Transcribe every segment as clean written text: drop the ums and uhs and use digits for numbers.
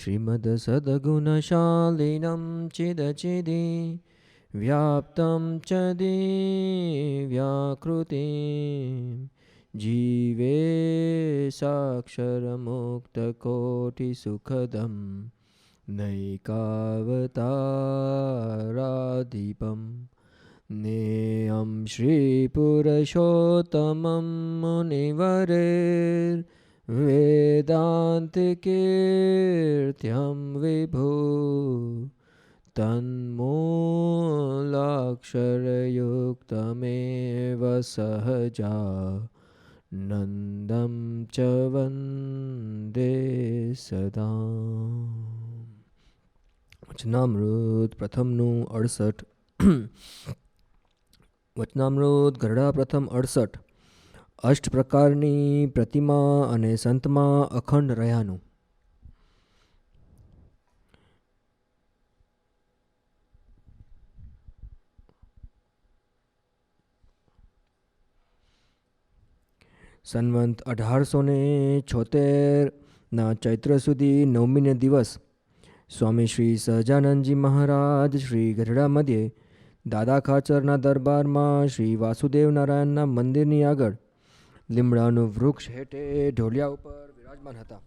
શ્રીમદ સદગુણશાલિનમ ચિદચિદિ વ્યાપ્તમ ચ દિવ્યાકૃતિમ જીવે સાક્ષરમુક્તકોટિસુખદમ નૈકાવતારાધિપમ નેયં શ્રીપુરુષોત્તમં મુનિવરેર વેદાંતિકીર્ત્યમ વિભુ તન્મૂલાક્ષરયુક્તમેવ સહજા નંદમ ચ વંદે સદા. વચનામૃત પ્રથમનું 68. વચનામૃત ગરડા પ્રથમ 68. અષ્ટ પ્રકારની પ્રતિમા અને સંતમાં અખંડ રહ્યાનું. સંવંત 1876 ચૈત્ર સુધી 9મીને દિવસ સ્વામી શ્રી સહજાનંદજી મહારાજ શ્રી ગઢડા મધ્યે દાદા ખાચરના દરબારમાં શ્રી વાસુદેવ નારાયણના મંદિરની આગળ લીમડાનું વૃક્ષ હેઠે ઢોલિયા ઉપર વિરાજમાન હતા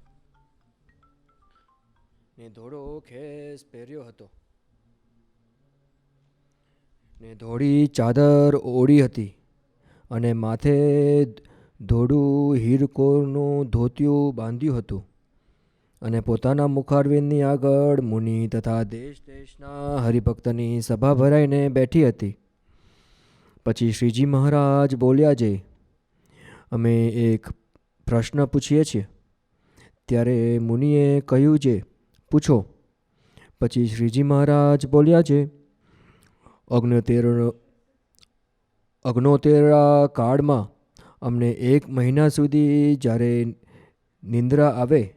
ને ધોળો ખેસ પહેર્યો હતો ને ધોળી ચાદર ઓળી હતી અને માથે ધોળું હીરકોરનું ધોતિયું બાંધ્યું હતું અને પોતાના મુખારવિંદની આગળ મુનિ તથા દેશ દેશના હરિભક્તની સભા ભરાઈને બેઠી હતી. પછી શ્રીજી મહારાજ બોલ્યા છે, અમે એક પ્રશ્ન પૂછીએ છીએ. ત્યારે મુનિએ કહ્યું છે, પૂછો. પછી શ્રીજી મહારાજ બોલ્યા છે, અગ્નોતેરા કાળમાં અમને 1 મહિના સુધી જ્યારે નિંદ્રા આવે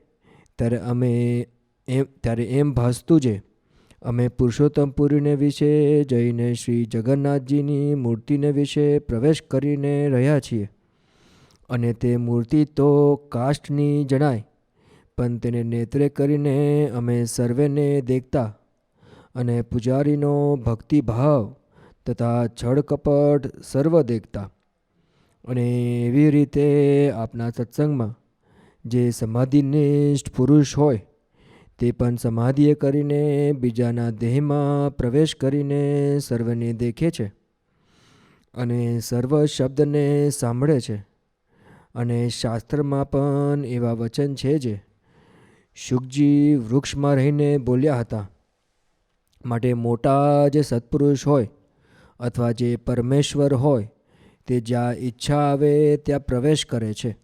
ત્યારે એમ ભાસતું છે અમે પુરુષોત્તમપુરીને વિશે જઈને શ્રી જગન્નાથજીની મૂર્તિને વિશે પ્રવેશ કરીને રહ્યા છીએ અને તે મૂર્તિ તો કાષ્ઠની જણાય, પણ તેને નેત્રે કરીને અમે સર્વેને દેખતા અને પૂજારીનો ભક્તિભાવ તથા છળકપટ સર્વ દેખતા. અને એવી રીતે આપના સત્સંગમાં જે સમાધિનિષ્ઠ પુરુષ હોય તે પણ સમાધિએ કરીને બીજાના દેહમાં પ્રવેશ કરીને સર્વને દેખે છે અને સર્વ શબ્દને સાંભળે છે. અને શાસ્ત્રમાં પણ એવા વચન છે જે શુકજી વૃક્ષમાં રહીને બોલ્યા હતા. માટે મોટા જે સત્પુરુષ હોય અથવા જે પરમેશ્વર હોય તે જ્યાં ઈચ્છા આવે ત્યાં પ્રવેશ કરે છે.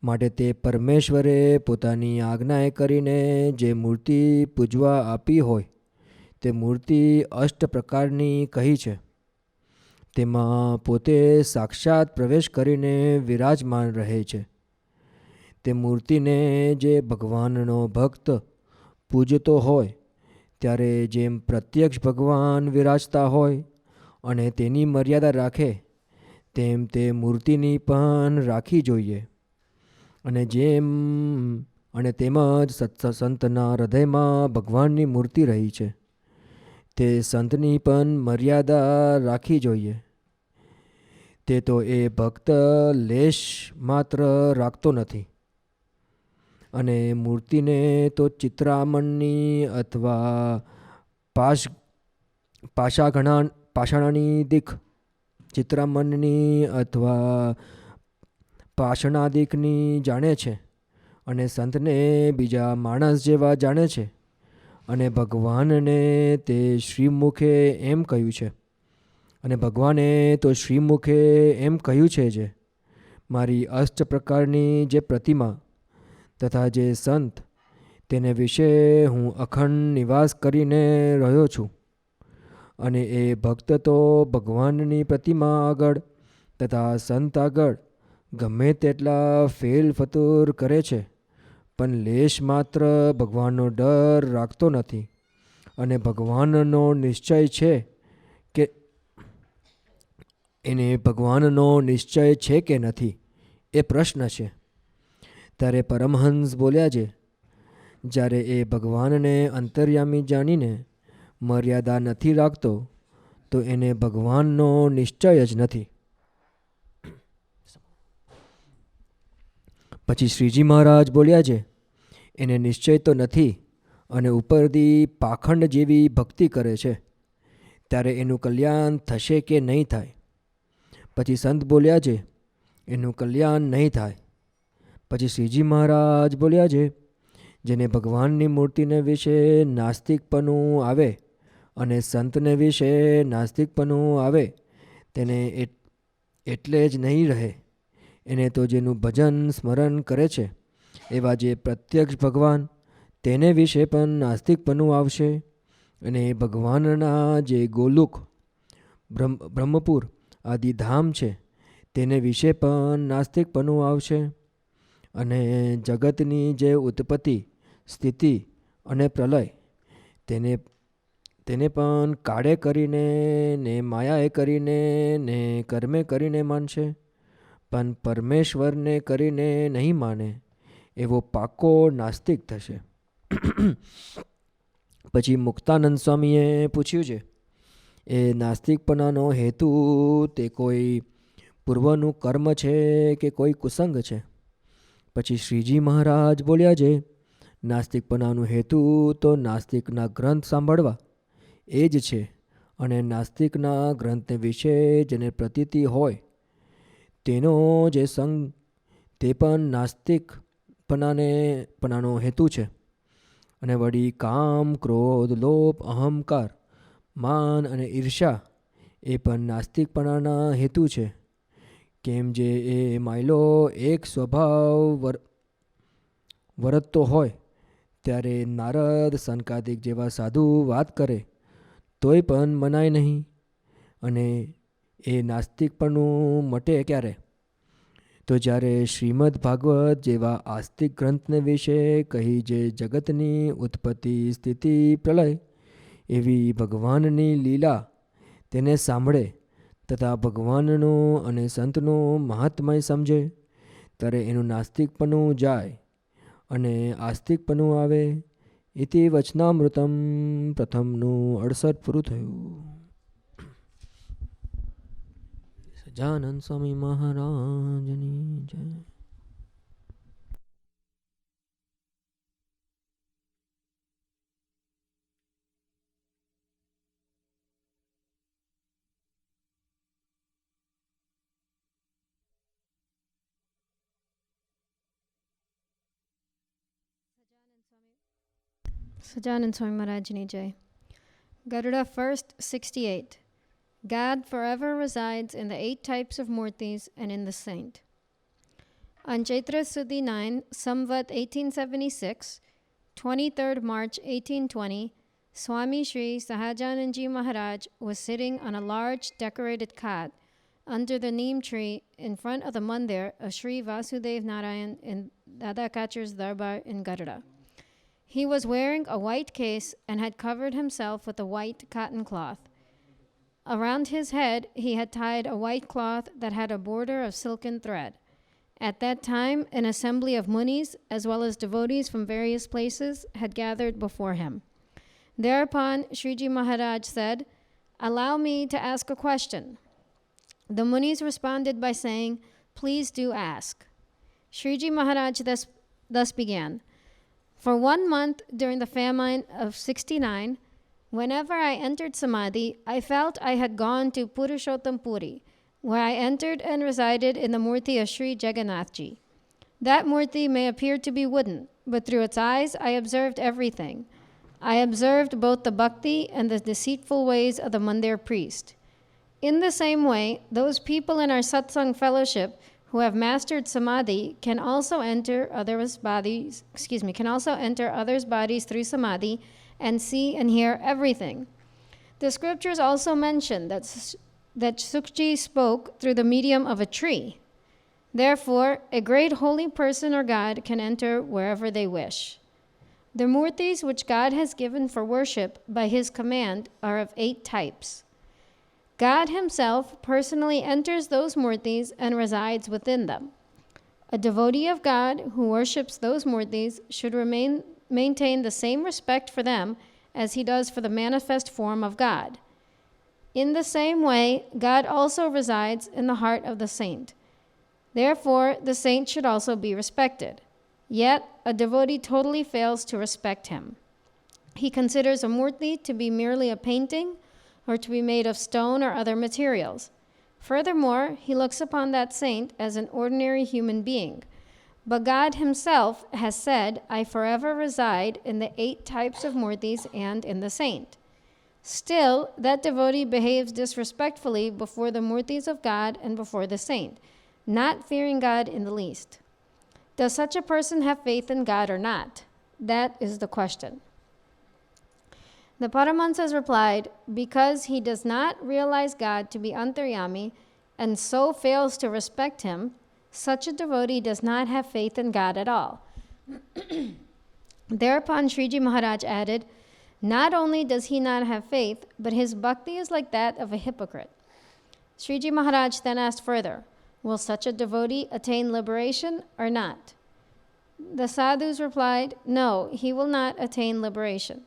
માટે તે પરમેશ્વરે પોતાની આજ્ઞાએ કરીને જે મૂર્તિ પૂજવા આપી હોય તે મૂર્તિ અષ્ટ પ્રકારની કહી છે. તેમાં પોતે સાક્ષાત પ્રવેશ કરીને વિરાજમાન રહે છે. તે મૂર્તિને જે ભગવાનનો ભક્ત પૂજતો હોય ત્યારે જેમ પ્રત્યક્ષ ભગવાન વિરાજતા હોય અને તેની મર્યાદા રાખે તેમ તે મૂર્તિની પણ રાખી જોઈએ. અને તેમજ સંતના હૃદયમાં ભગવાનની મૂર્તિ રહી છે તે સંતની પણ મર્યાદા રાખી જોઈએ. તે તો એ ભક્ત લેશ માત્ર રાખતો નથી અને મૂર્તિને તો ચિત્રામણની અથવા પાષાણાની દીખ ચિત્રામણની અથવા પાષાણાદિકની જાણે છે અને સંતને બીજા માણસ જેવા જાણે છે. અને ભગવાનને તે શ્રીમુખે એમ કહ્યું છે અને ભગવાને તો શ્રીમુખે એમ કહ્યું છે જે મારી અષ્ટ પ્રકારની જે પ્રતિમા તથા જે સંત તેને વિશે હું અખંડ નિવાસ કરીને રહ્યો છું. અને એ ભક્ત તો ભગવાનની પ્રતિમા આગળ તથા સંત આગળ ગમે તેટલા ફેલ ફતુર કરે છે પણ લેશ માત્ર ભગવાનનો ડર રાખતો નથી. અને ભગવાનનો નિશ્ચય છે કે એને ભગવાનનો નિશ્ચય છે કે નથી એ પ્રશ્ન છે. ત્યારે પરમહંસ બોલ્યા છે, જ્યારે એ ભગવાનને અંતર્યામી જાણીને મર્યાદા નથી રાખતો તો એને ભગવાનનો નિશ્ચય જ નથી. પછી શ્રીજી મહારાજ બોલ્યા છે, એને નિશ્ચય તો નથી અને ઉપરથી પાખંડ જેવી ભક્તિ કરે છે, ત્યારે એનું કલ્યાણ થશે કે નહીં થાય? પછી સંત બોલ્યા છે, એનું કલ્યાણ નહીં થાય. પછી શ્રીજી મહારાજ બોલ્યા છે, જેને ભગવાનની મૂર્તિને વિશે નાસ્તિકપણું આવે અને સંતને વિશે નાસ્તિકપણું આવે તેને એટલે જ નહીં રહે. એને તો જેનું ભજન સ્મરણ કરે છે એવા જે પ્રત્યક્ષ ભગવાન તેને વિશે પણ નાસ્તિકપણું આવશે. અને ભગવાનના જે ગોલુક બ્રહ્મપુર આદિ ધામ છે તેને વિશે પણ નાસ્તિકપણું આવશે. અને જગતની જે ઉત્પત્તિ સ્થિતિ અને પ્રલય તેને પણ કાળે કરીને ને માયાએ કરીને ને કર્મે કરીને માનશે, પણ પરમેશ્વરને કરીને નહીં માને એવો પાકો નાસ્તિક થશે. પછી મુક્તાનંદ સ્વામીએ પૂછ્યું છે, એ નાસ્તિકપણાનો હેતુ તે કોઈ પૂર્વનું કર્મ છે કે કોઈ કુસંગ છે? પછી શ્રીજી મહારાજ બોલ્યા છે, નાસ્તિકપણાનું હેતુ તો નાસ્તિકના ગ્રંથ સાંભળવા એ જ છે. અને નાસ્તિકના ગ્રંથને વિશે જેને પ્રતીતિ હોય તેનો જે સંગ તે પણ નાસ્તિકપણાનો હેતુ છે. અને વળી કામ, ક્રોધ, લોભ, અહંકાર, માન અને ઈર્ષા એ પણ નાસ્તિકપણાના હેતુ છે. કેમ જે એ માયલો એક સ્વભાવ વર્તતો હોય ત્યારે નારદ, સનકાદિક જેવા સાધુ વાત કરે તોય પણ મનાય નહીં. અને એ નાસ્તિકપણું મટે ક્યારે? તો જ્યારે શ્રીમદ ભાગવત જેવા આસ્તિક ગ્રંથને વિશે કહી જે જગતની ઉત્પત્તિ સ્થિતિ પ્રલય એવી ભગવાનની લીલા તેને સાંભળે તથા ભગવાનનું અને સંતનું મહાત્મય સમજે ત્યારે એનું નાસ્તિકપણું જાય અને આસ્તિકપણું આવે. ઇતિ વચનામૃતમ પ્રથમનું 68 પૂરું થયું. સજાનંદ સ્વામી મહારાજની જય. Sajanand Swami Maharajni Jai. Ghadhada 1st, 68. God forever resides in the 8 types of murtis and in the saint. On Chaitra Suddhi 9, Samvat 1876, 23rd March 1820, Swami Sri Sahajanandji Maharaj was sitting on a large decorated cot under the neem tree in front of the mandir of Sri Vasudev Narayan in Dada Kachar's Darbar in Ghadhada. He was wearing a white case and had covered himself with a white cotton cloth. Around his head, he had tied a white cloth that had a border of silken thread. At that time, an assembly of munis, as well as devotees from various places, had gathered before him. Thereupon, Sriji Maharaj said, "Allow me to ask a question." The munis responded by saying, "Please do ask." Sriji Maharaj thus began. For 1 month during the famine of 69, whenever I entered Samadhi, I felt I had gone to Purushottam Puri, where I entered and resided in the Murti of Sri Jagannathji. That Murti may appear to be wooden, but through its eyes I observed everything. I observed both the bhakti and the deceitful ways of the Mandir priest. In the same way, those people in our satsang fellowship who have mastered samadhi can also enter others' bodies through samadhi and see and hear everything. The scriptures also mention that Sukji spoke through the medium of a tree. Therefore, a great holy person or God can enter wherever they wish. The murtis which God has given for worship by his command are of 8 types. God himself personally enters those murtis and resides within them. A devotee of God who worships those murtis should maintain the same respect for them as he does for the manifest form of God. In the same way, God also resides in the heart of the saint. Therefore, the saint should also be respected. Yet, a devotee totally fails to respect him. He considers a murti to be merely a painting or to be made of stone or other materials. Furthermore, he looks upon that saint as an ordinary human being. But God himself has said, I forever reside in the 8 types of murtis and in the saint. Still, that devotee behaves disrespectfully before the murtis of God and before the saint, not fearing God in the least. Does such a person have faith in God or not? That is the question. The Paramahansas replied, because he does not realize God to be Antaryami and so fails to respect him, such a devotee does not have faith in God at all. Thereupon Sriji Maharaj added, not only does he not have faith, but his bhakti is like that of a hypocrite. Sriji Maharaj then asked further, will such a devotee attain liberation or not? The sadhus replied, no, he will not attain liberation.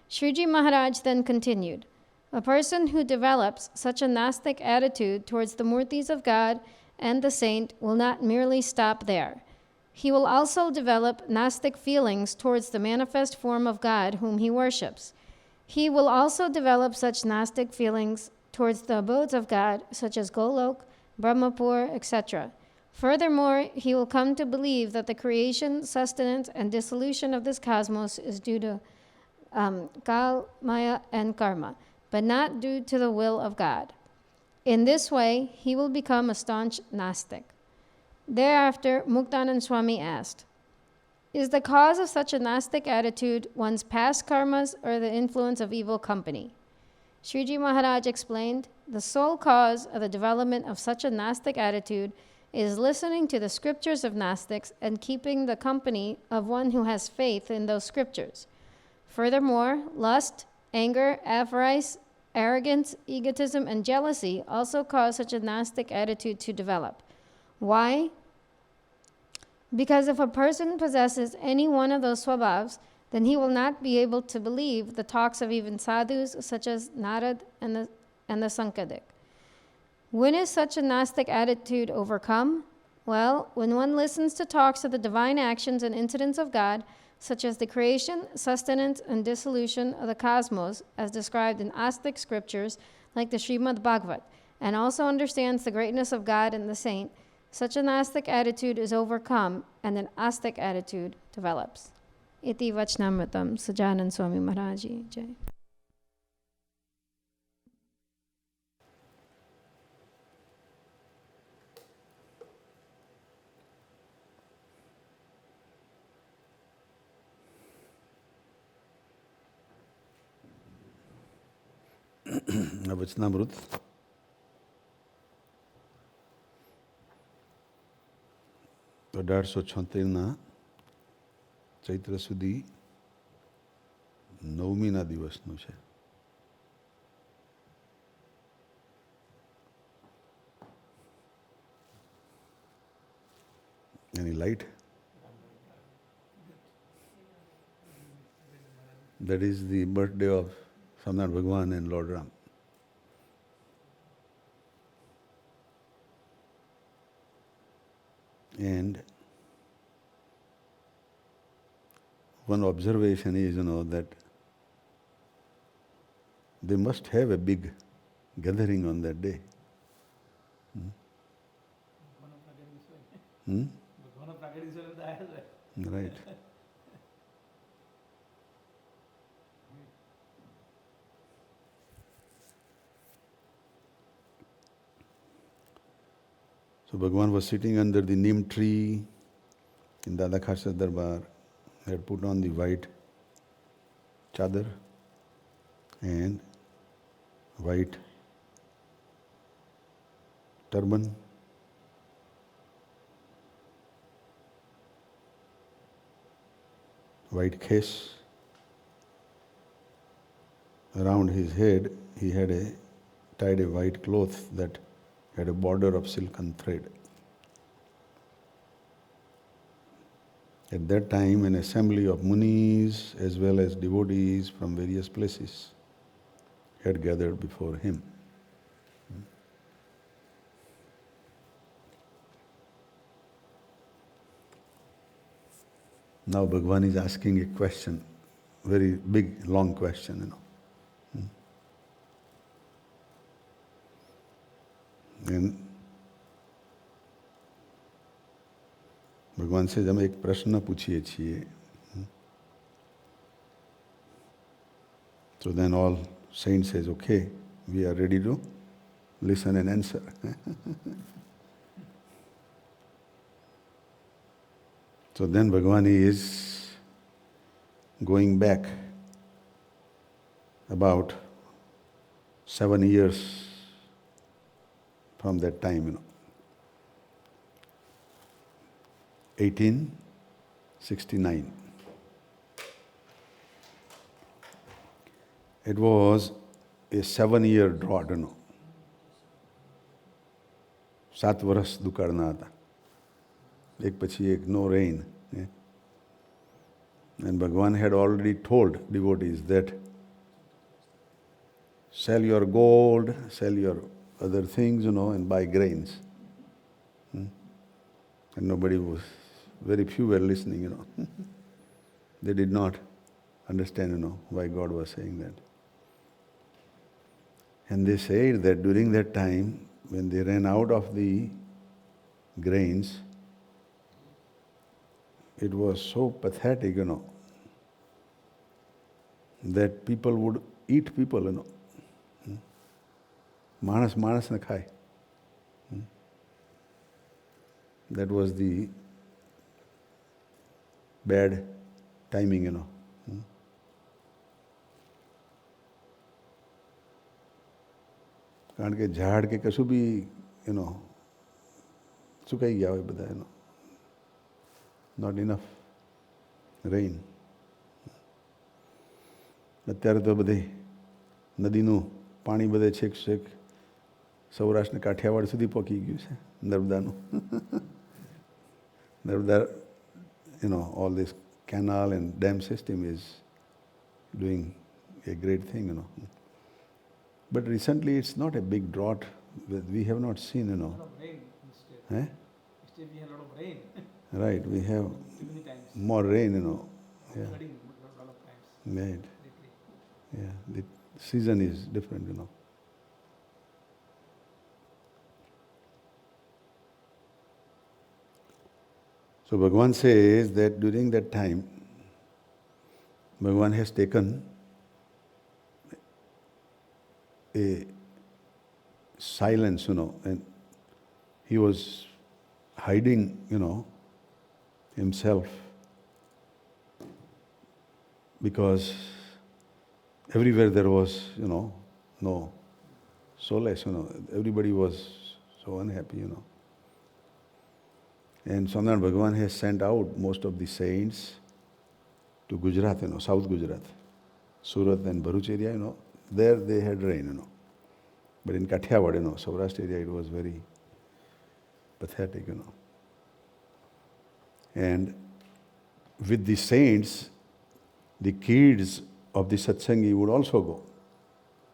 Sriji Maharaj then continued, a person who develops such a Gnostic attitude towards the murtis of God and the saint will not merely stop there. He will also develop Gnostic feelings towards the manifest form of God whom he worships. He will also develop such Gnostic feelings towards the abodes of God, such as Golok, Brahmapur, etc. Furthermore, he will come to believe that the creation, sustenance, and dissolution of this cosmos is due to Kal, Maya, and Karma, but not due to the will of God. In this way, he will become a staunch Gnostic. Thereafter, Muktanand Swami asked, is the cause of such a Gnostic attitude one's past karmas or the influence of evil company? Sriji Maharaj explained, the sole cause of the development of such a Gnostic attitude is listening to the scriptures of Gnostics and keeping the company of one who has faith in those scriptures. Furthermore, lust, anger, avarice, arrogance, egotism, and jealousy also cause such a Gnostic attitude to develop. Why? Because if a person possesses any one of those swabhavs, then he will not be able to believe the talks of even sadhus such as Narad and the Sankadik. When is such a Gnostic attitude overcome? Well, when one listens to talks of the divine actions and incidents of God, such as the creation, sustenance, and dissolution of the cosmos, as described in Astic scriptures like the Srimad Bhagavat, and also understands the greatness of God and the saint, such a Gnostic attitude is overcome and an Astic attitude develops. Iti Vachanamrutam, Sajanand Swami Maharaji Jai. Vachanamrut. તો 1876 ચૈત્ર સુધી 9મીના દિવસનું છે. Any light? That is the birthday of Samnar Bhagwan and Lord Ram. And one observation is, that they must have a big gathering on that day. Right. So Bhagwan was sitting under the neem tree in Dada Kharsa Darbar. He had put on the white chadar and white turban. White khess. Around his head he had tied a white cloth that had a border of silken thread. At that time, an assembly of munis as well as devotees from various places had gathered before him. Now Bhagavan is asking a question, very big, long question, And भगवान से हम एक प्रश्न पूछिए छिए. So then all saints says, okay, we are ready to listen and answer. So then Bhagavan is going back about 7 years from that time, 1869. It was a 7-year drought, 7 વર્ષ દુકાળના હતા. એક પછી એક, no rain. And Bhagavan had already told devotees that sell your gold, sell your other things, and buy grains. And nobody was, very few were listening, They did not understand, why God was saying that. And they said that during that time, when they ran out of the grains, it was so pathetic, that people would eat people, Manas na khai. That was the bad timing, કારણ કે ઝાડ કે કશું બી સુકાઈ ગયા હોય બધા, not enough rain. અત્યારે તો બધી નદીનું પાણી બધે છેક છેક સૌરાષ્ટ્ર કાઠિયાવાડ સુધી પહોંચી ગયું છે, નર્મદાનું. Narmada, all this canal and dam system is doing a great thing, But recently it's not a big drought. We have not seen, A lot of rain instead. Instead we have a lot of rain. Right, we have Many times. more rain, Yeah. Flooding a lot of times. Right. Lately. Yeah, the season is different, So Bhagavan says that during that time, Bhagavan has taken a silence, and he was hiding, himself, because everywhere there was, no solace, everybody was so unhappy, And Swaminarayan Bhagavan has sent out most of the saints to Gujarat, South Gujarat, Surat and Bharuch area, there they had rain, But in Kathiawad, Saurashtra area, it was very pathetic, And with the saints, the kids of the satsangi would also go.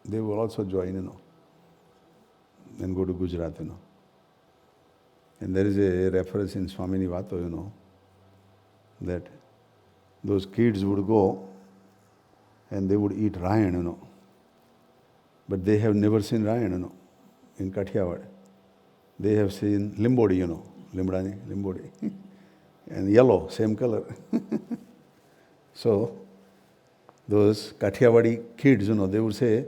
They would also join, and go to Gujarat, And there is a reference in Swamini Vato, that those kids would go and they would eat rayan, But they have never seen rayan, in Kathiawad. They have seen limbodi, limbrani, limbodi. And yellow, same color. So, those Kathiawadi kids, they would say,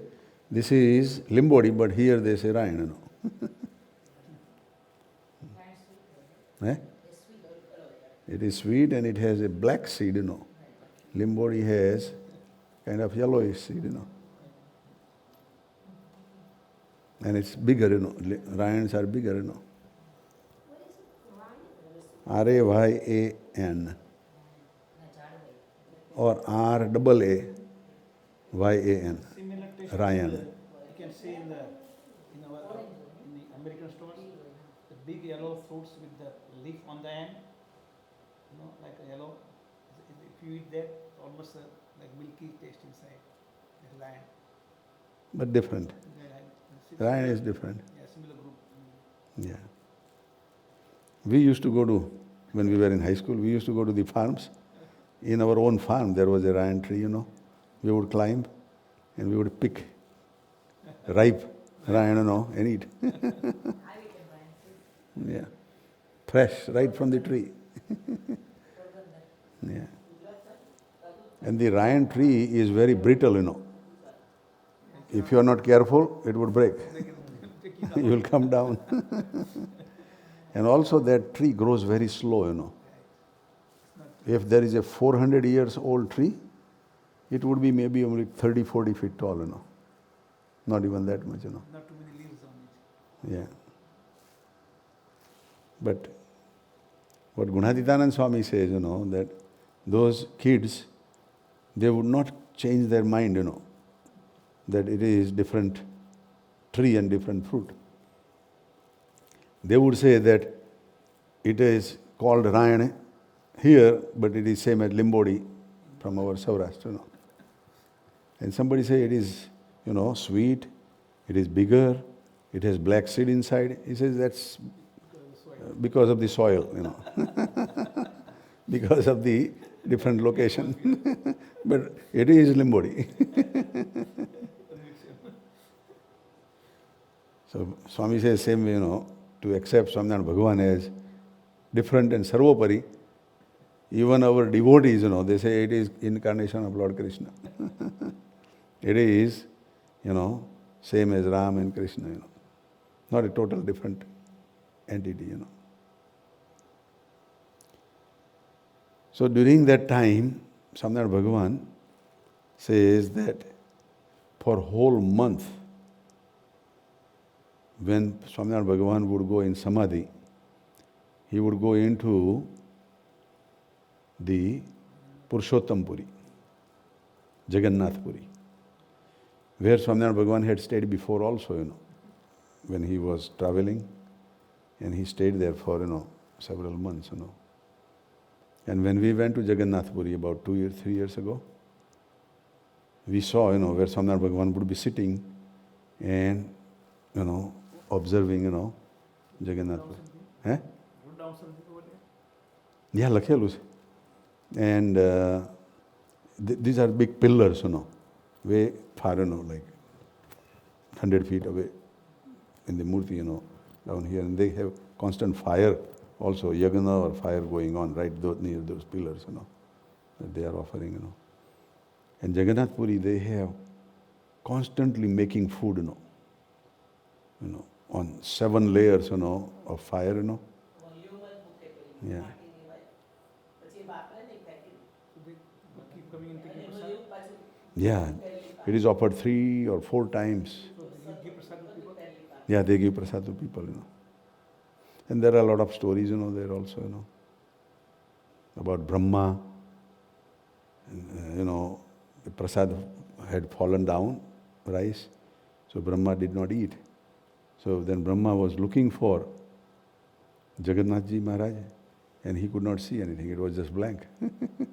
this is limbodi, but here they say rayan, It is sweet and it has a black seed, Limbodi has kind of yellowish seed, And it's bigger, Ryans are bigger, Rayan. Or RAAYAN. Similar taste. Rayan. You can see in the American stores, the big yellow fruits with the leaf on the end. like a yellow. If you eat that, almost like milky taste inside. That lion. But different. Lion is different. Yeah, similar group. Yeah. We used to go to, when we were in high school, we used to go to the farms. In our own farm, there was a lion tree, We would climb and we would pick ripe lion, and eat. Yeah. Fresh, right from the tree. Yeah. And the lion tree is very brittle, If you are not careful, it would break. You will come down. And also that tree grows very slow, If there is a 400 years old tree, it would be maybe only 30, 40 feet tall, Not even that much, Not too many leaves on it. Yeah. But what Gunaditanand Swami says, that those kids, they would not change their mind, that it is different tree and different fruit. They would say that it is called Rayane here, but it is same as Limbodi from our Saurashtra, And somebody say it is, sweet, it is bigger, it has black seed inside. He says that's because of the soil, because of the different location. But it is Limbodi. So Swami says same way, to accept Swaminarayan Bhagavan as different and sarvopari. Even our devotees, they say it is incarnation of Lord Krishna. It is, same as Ram and Krishna, Not a total different entity, So during that time, Swaminarayan Bhagavan says that for whole month, when Swaminarayan Bhagavan would go in Samadhi, he would go into the Purushottam Puri, Jagannath Puri, where Swaminarayan Bhagavan had stayed before also, when he was traveling, and he stayed there for, several months, And when we went to Jagannath Puri about 3 years ago, we saw, where Swaminarayan Bhagavan would be sitting and, observing, Jagannath Puri. Eh? Wrote down something over there? Yeah, lakhelu છે. And these are big pillars, way far, like 100 feet away in the murti, down here. And they have constant fire also, yagna or fire going on right near those pillars, that they are offering, And Jagannath Puri, they have constantly making food, on 7 layers, of fire, Yeah. Keep coming and taking prasad. Yeah. It is offered 3 or 4 times. So you give prasad to people? Yeah, they give prasad to people, And there are a lot of stories, there also, about Brahma. And, the prasad had fallen down, rice, so Brahma did not eat. So then Brahma was looking for Jagannath Ji Maharaj, and he could not see anything, it was just blank. And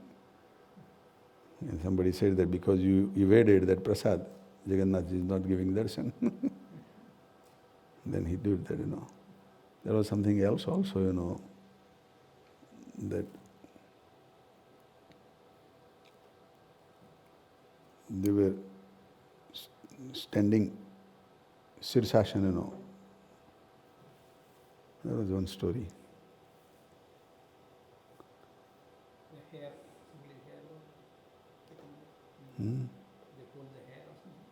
somebody said that because you evaded that prasad, Jagannath Ji is not giving darshan. Then he did that, There was something else also, that they were standing Sirsashan, That was one story. The hair, somebody's hair was taken. Hmm? They pulled the hair or something.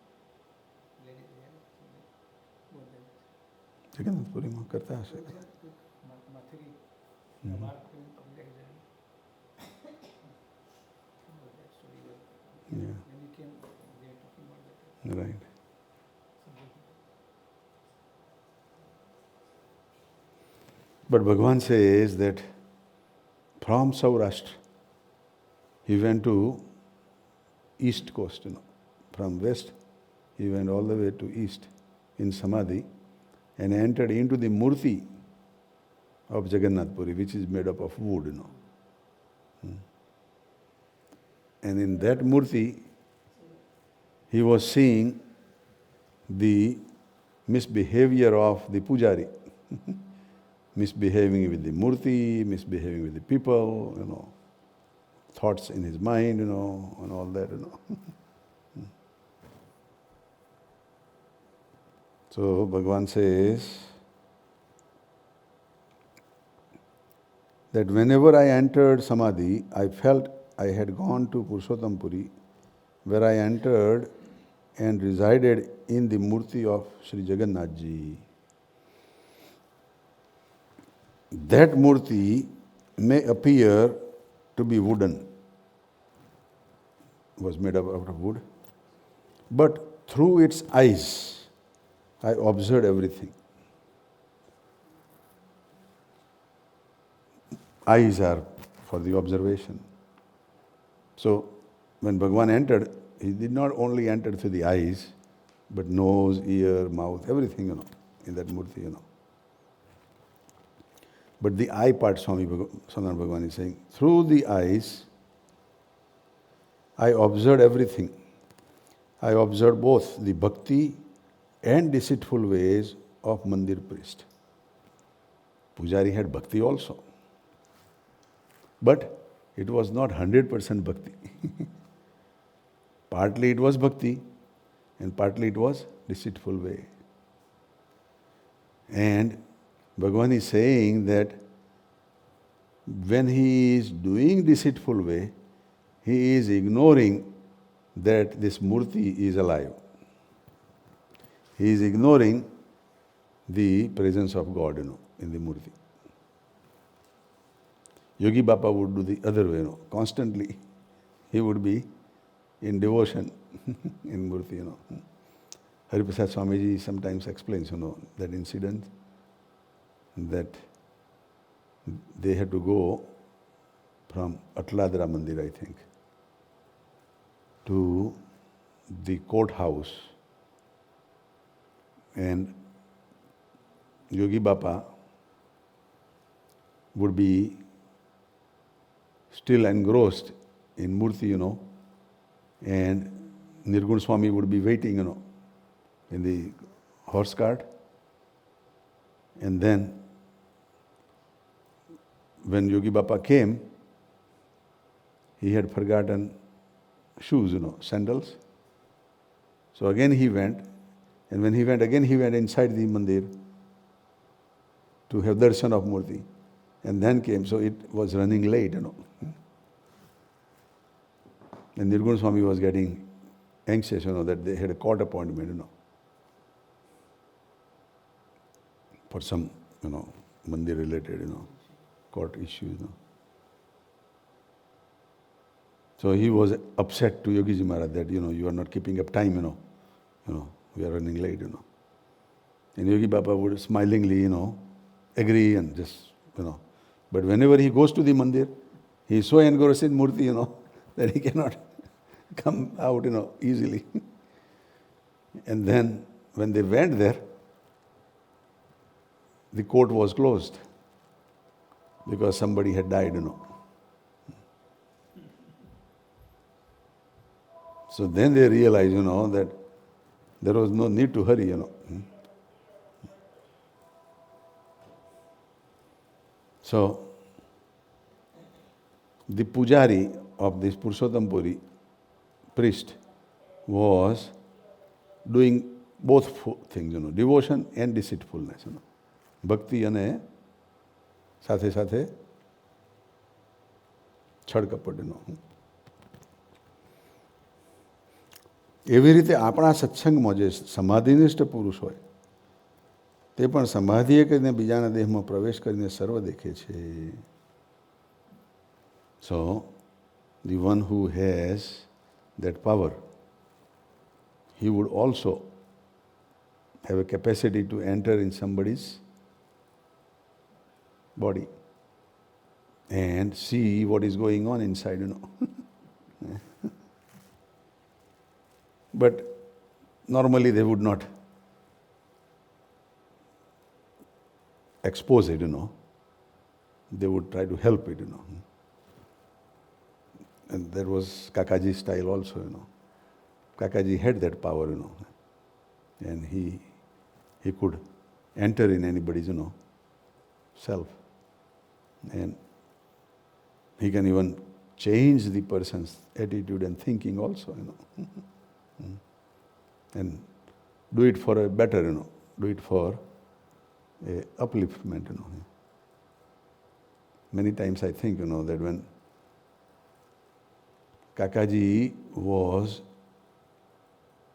Lady's hair or something. More than that. Jagannath Puri માં કરતા હશે. Mathuri, Mhm. Mark, that story was. Yeah. When you came, they were talking about that. Right. But Bhagavan says that from Saurashtra, he went to east coast, From west, he went all the way to east in Samadhi and entered into the murti of Jagannath Puri, which is made up of wood, And in that murti, he was seeing the misbehavior of the pujari. Misbehaving with the murti, misbehaving with the people, thoughts in his mind, and all that, So Bhagavan says that whenever I entered Samadhi, I felt I had gone to Purushottam Puri, where I entered and resided in the murti of Sri Jagannath Ji. That murti may appear to be wooden, was made up out of wood, but through its eyes, I observed everything. Eyes are for the observation. So, when Bhagavan entered, he did not only enter through the eyes, but nose, ear, mouth, everything, in that murti, But the eye part, Sanatana Bhagavan is saying, through the eyes, I observed everything. I observed both the bhakti and deceitful ways of mandir priest. Pujari had bhakti also. But it was not 100% bhakti. Partly it was bhakti and partly it was deceitful way. And Bhagavan is saying that when he is doing deceitful way, he is ignoring that this murti is alive. He is ignoring the presence of God, in the murti. Yogi Baba would do the other way, constantly. He would be in devotion in murti, Hariprasad Swamiji sometimes explains, that incident that they had to go from Atladra Mandir, I think, to the courthouse, and Yogi Baba would be still engrossed in murti, and Nirgun Swami would be waiting, in the horse cart. And then when Yogi Baba came, he had forgotten shoes, sandals. So again he went, and when he went, again he went inside the mandir to have darshan of murti, and then came, so it was running late, And Nirgun Swami was getting anxious, that they had a court appointment, for some, mandir related, court issues, So he was upset to Yogiji Maharaj that, you are not keeping up time, we are running late, And Yogi Baba would smilingly, agree and just, But whenever he goes to the mandir, he is so engrossed in murti, that he cannot come out, easily. And then when they went there, the court was closed because somebody had died, So then they realized, that there was no need to hurry, So, the pujari of this Purushottam Puri priest was doing both things, devotion and deceitfulness, Bhakti and સાથે છળકપટ, એવી રીતે આપણા સત્સંગમાં જે સમાધિનિષ્ઠ પુરુષ હોય તે પણ સમાધિએ કરીને બીજાના દેહમાં પ્રવેશ કરીને સર્વ દેખે છે. So, the one who has that power, he would also have a capacity to enter in somebody's body and see what is going on inside, But normally they would not expose it, They would try to help it, And that was Kakaji style also, Kakaji had that power, and he could enter in anybody's, self. And he can even change the person's attitude and thinking also, and do it for a better, do it for a upliftment, Many times I think, that when Kakaji was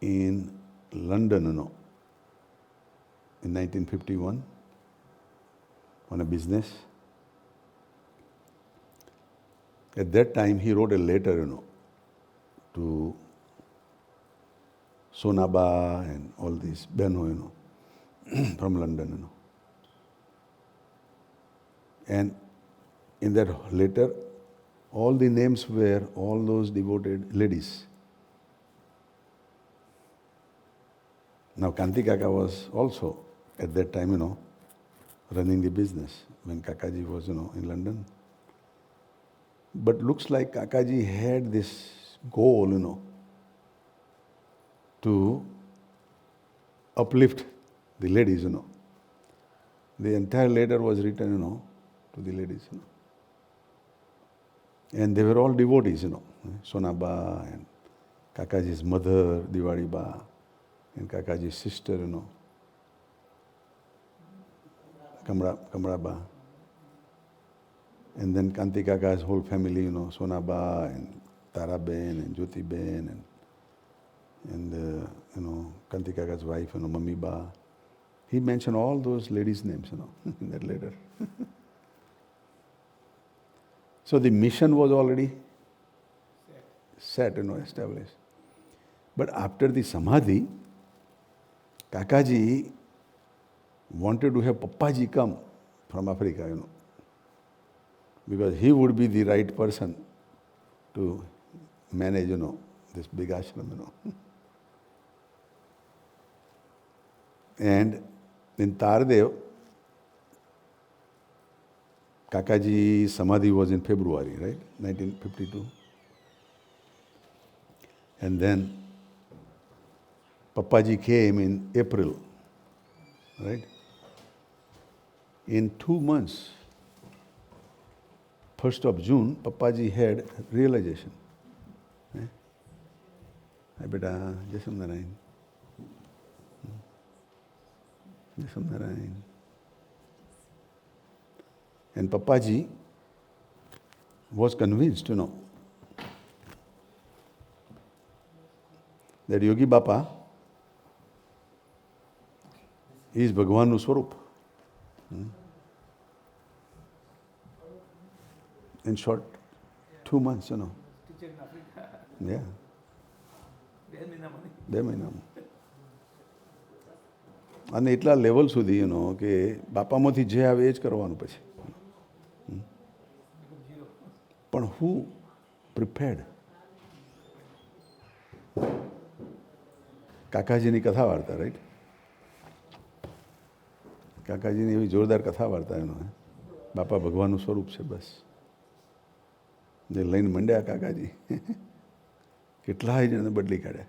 in London, in 1951, on a business, at that time he wrote a letter, to Sonaba and all these Beno, from London, And in that letter, all the names were all those devoted ladies. Now Kanti Kaka was also at that time, running the business when Kakaji was, in London. But looks like Kakaji had this goal, to uplift the ladies, The entire letter was written, to the ladies, And they were all devotees, Sonaba and Kakaji's mother, Diwali Ba, and Kakaji's sister, Kamra Ba. And then Kanti Kaka's whole family, Sonaba and Tara Ben and Jyoti Ben and Kanti Kaka's wife, Mami Ba. He mentioned all those ladies' names, in that letter. So the mission was already set, established. But after the Samadhi, Kakaji wanted to have Pappaji come from Africa, because he would be the right person to manage, this big ashram, And in Tardev, Kakaji Samadhi was in February, right? 1952. And then Pappaji came in April, right? In 2 months, 1st of June, Pappaji had realization. Hi beta, Jasam Narayan. Jasam Narayan. And Pappaji was convinced, that Yogi Bapa is Bhagwan Swarup. In short, 2 months, Teacher in Africa. Yeah. 2 મહિનામાં. અને એટલા level સુધી કે બાપામાંથી જે આવે એ જ કરવાનું પછી. પણ who prepared? કાકાજીની કથા વાર્તા, રાઈટ? કાકાજીની એવી જોરદાર કથા વાર્તા બાપા ભગવાનનું સ્વરૂપ છે બસ. જે લઈને મંડ્યા કાકાજી, કેટલાય જણને બદલી કાઢ્યા.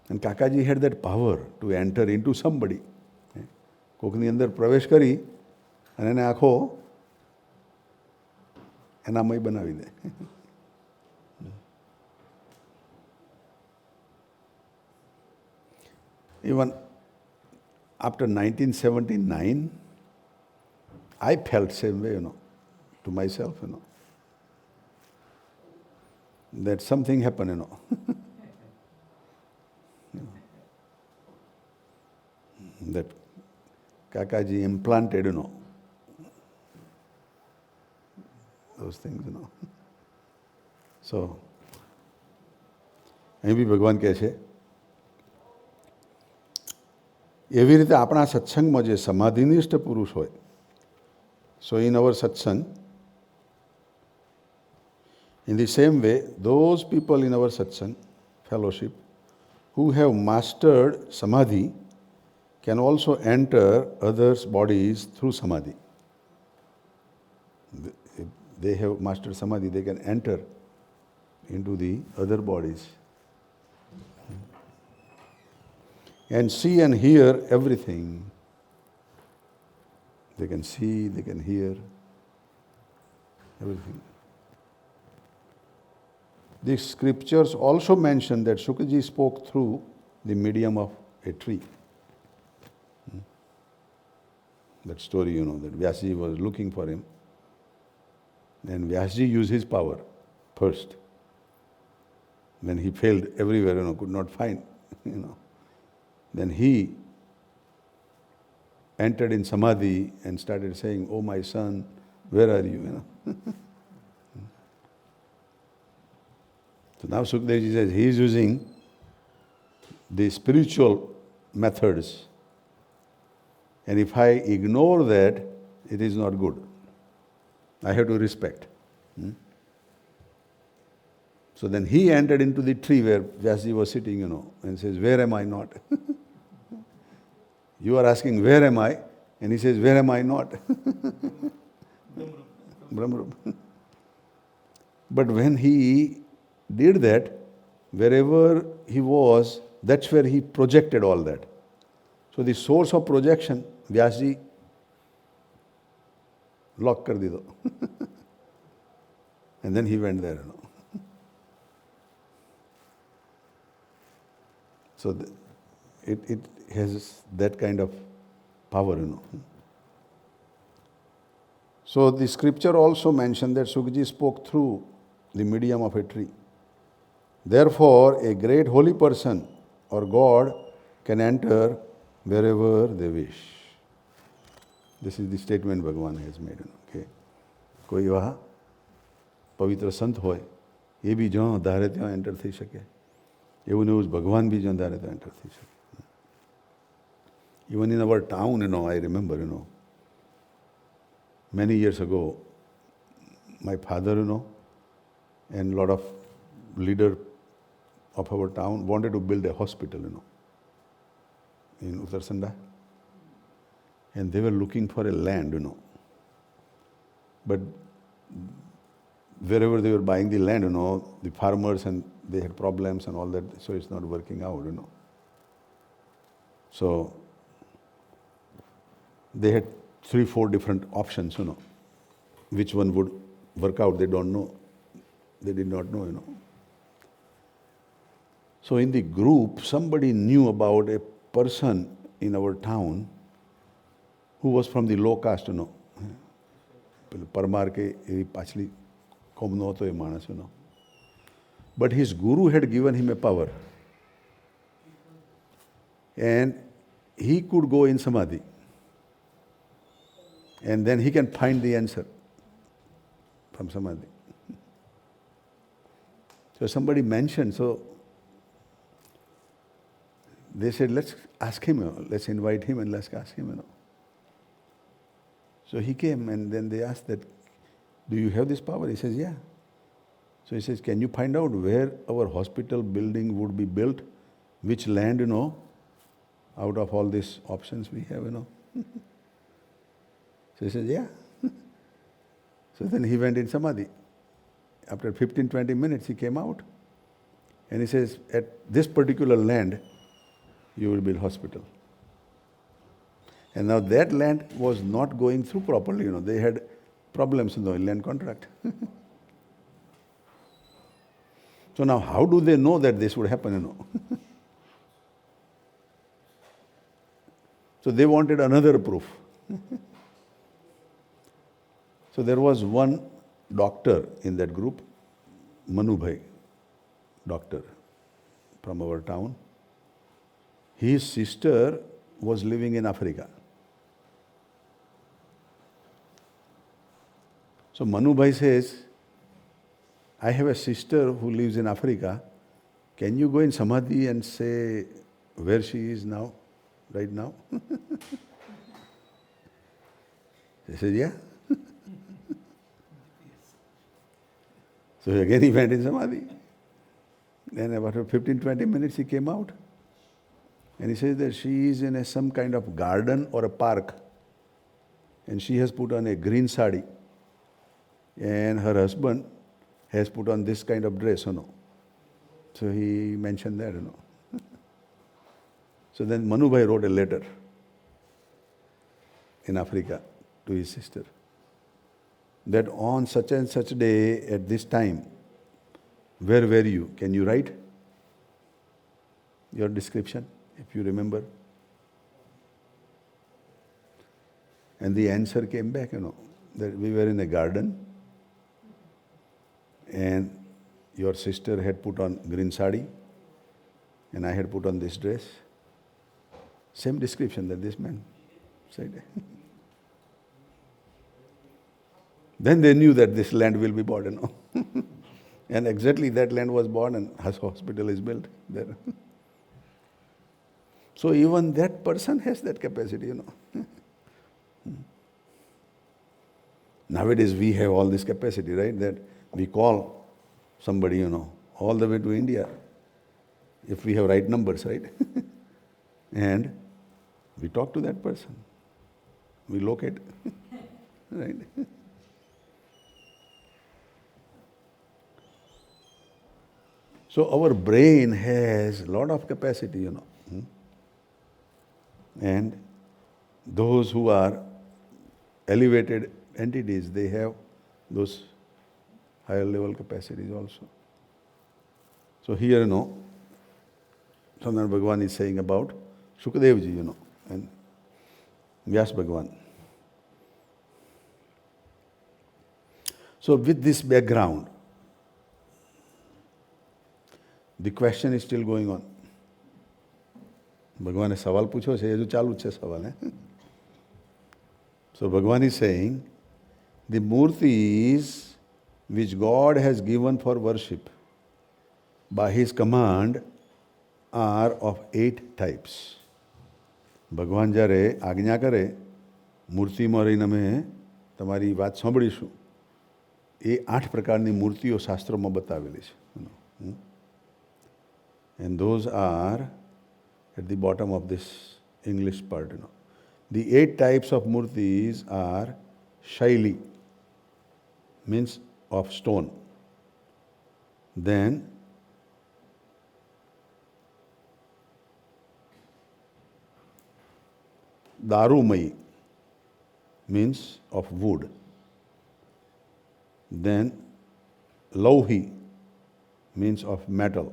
And Kakaji had that power to enter into somebody. કોકની અંદર પ્રવેશ કરી અને એને આખો એનામય બનાવી દે. Even after 1979, I felt same way, to myself, that something happened, that Kakaji implanted, those things, So, અહીં બી ભગવાન કહે છે, એવી રીતે આપણા સત્સંગમાં જે સમાધિનિષ્ઠ પુરુષ હોય, so in our satsang, in the same way, those people in our satsang, fellowship, who have mastered samadhi, can also enter others' bodies through samadhi. they have mastered samadhi, they can enter into the other bodies and see and hear everything. They can see, they can hear everything. The scriptures also mention that Shukaji spoke through the medium of a tree. That story, that Vyasji was looking for him. And Vyasji used his power first. When he failed everywhere, could not find, Then he entered in samadhi and started saying, "Oh my son, where are you?" So now Sukadevji says he is using the spiritual methods. And if I ignore that, it is not good. I have to respect. So then he entered into the tree where Vyasji was sitting, and says, "Where am I not?" You are asking, "Where am I?" And he says, "Where am I not?" Brahmarup. But when he did that, wherever he was, that's where he projected all that. So the source of projection, Vyasji, lock kar dido. And then he went there, So it has that kind of power, So the scripture also mentioned that Sukji spoke through the medium of a tree. Therefore, a great holy person or God can enter wherever they wish. This is the statement Bhagavan has made. Okay. કોઈ એવા પવિત્ર સંત હોય એ બી જ્યાં ધારે ત્યાં enter થઈ શકે. એવું ને એવું જ ભગવાન બી જ્યાં ધારે ત્યાં એન્ટર થઈ શકે. Even in our town, I remember, many years ago, my father, and a lot of leader of our town wanted to build a hospital, in Uttarsanda. And they were looking for a land, But wherever they were buying the land, the farmers, and they had problems and all that, so it's not working out, So they had 3-4 different options, Which one would work out, they don't know. They did not know, So in the group, somebody knew about a person in our town who was from the low caste, Parmar ke evi pachli kom no to e manas, But his guru had given him a power. And he could go in samadhi. And then he can find the answer from samadhi. So somebody mentioned, so they said, let's ask him, let's invite him and let's ask him, So he came and then they asked that, do you have this power? He says, yeah. So he says, can you find out where our hospital building would be built? Which land, out of all these options we have, So he says, yeah. So then he went in samadhi. After 15-20 minutes, he came out. And he says, at this particular land, you will build hospital. And now that land was not going through properly, They had problems in the land contract. So now how do they know that this would happen, So they wanted another proof. So there was one doctor in that group, Manu Bhai, doctor from our town. His sister was living in Africa. So Manu Bhai says, I have a sister who lives in Africa. Can you go in samadhi and say where she is now, right now? He said, yeah. So again he went in samadhi. Then after 15-20 minutes he came out. And he says that she is in some kind of garden or a park. And she has put on a green sari. and her husband has put on this kind of dress, So he mentioned that, So then Manubhai wrote a letter in Africa to his sister that on such and such day at this time, where were you? Can you write your description, if you remember? And the answer came back, that we were in a garden and your sister had put on green sari and I had put on this dress. Same description that this man said. Then they knew that this land will be bought, And exactly that land was bought and hospital is built there. So even that person has that capacity, Nowadays we have all this capacity, right? That we call somebody, all the way to India, if we have right numbers, right? And we talk to that person. We locate, right? So our brain has a lot of capacity, And those who are elevated entities, they have those higher level capacities also. So here, Sandhana Bhagavan is saying about Shukadevji, and Vyas Bhagavan. So with this background, the question is still going on. ભગવાને સવાલ પૂછ્યો છે, હજુ ચાલુ જ છે સવાલ. So Bhagavan is saying, the murtis which God has given for worship by His command are of 8 types. ભગવાન જ્યારે આજ્ઞા કરે, મૂર્તિમાં રહીને અમે તમારી વાત સાંભળીશું, એ 8 પ્રકારની મૂર્તિઓ શાસ્ત્રોમાં બતાવેલી છે. And those are at the bottom of this English part, The 8 types of murtis are shaili, means of stone. Then darumai, means of wood. Then lauhi, means of metal.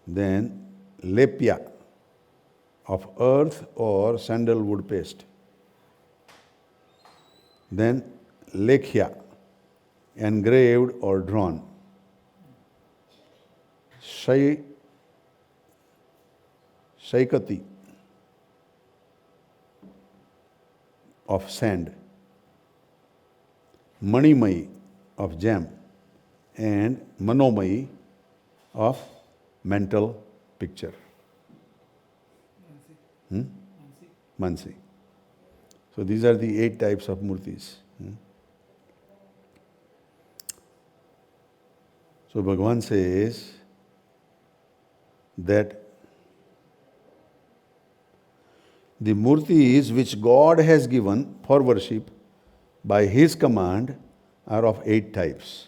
Then lepya, of earth or sandalwood paste. Then lekhya, engraved or drawn. Shaikati, of sand. Manimai, of gem. And manomai, of mental picture. Mansi. So these are the 8 types of murtis. So Bhagavan says that the murtis which God has given for worship by His command are of 8 types.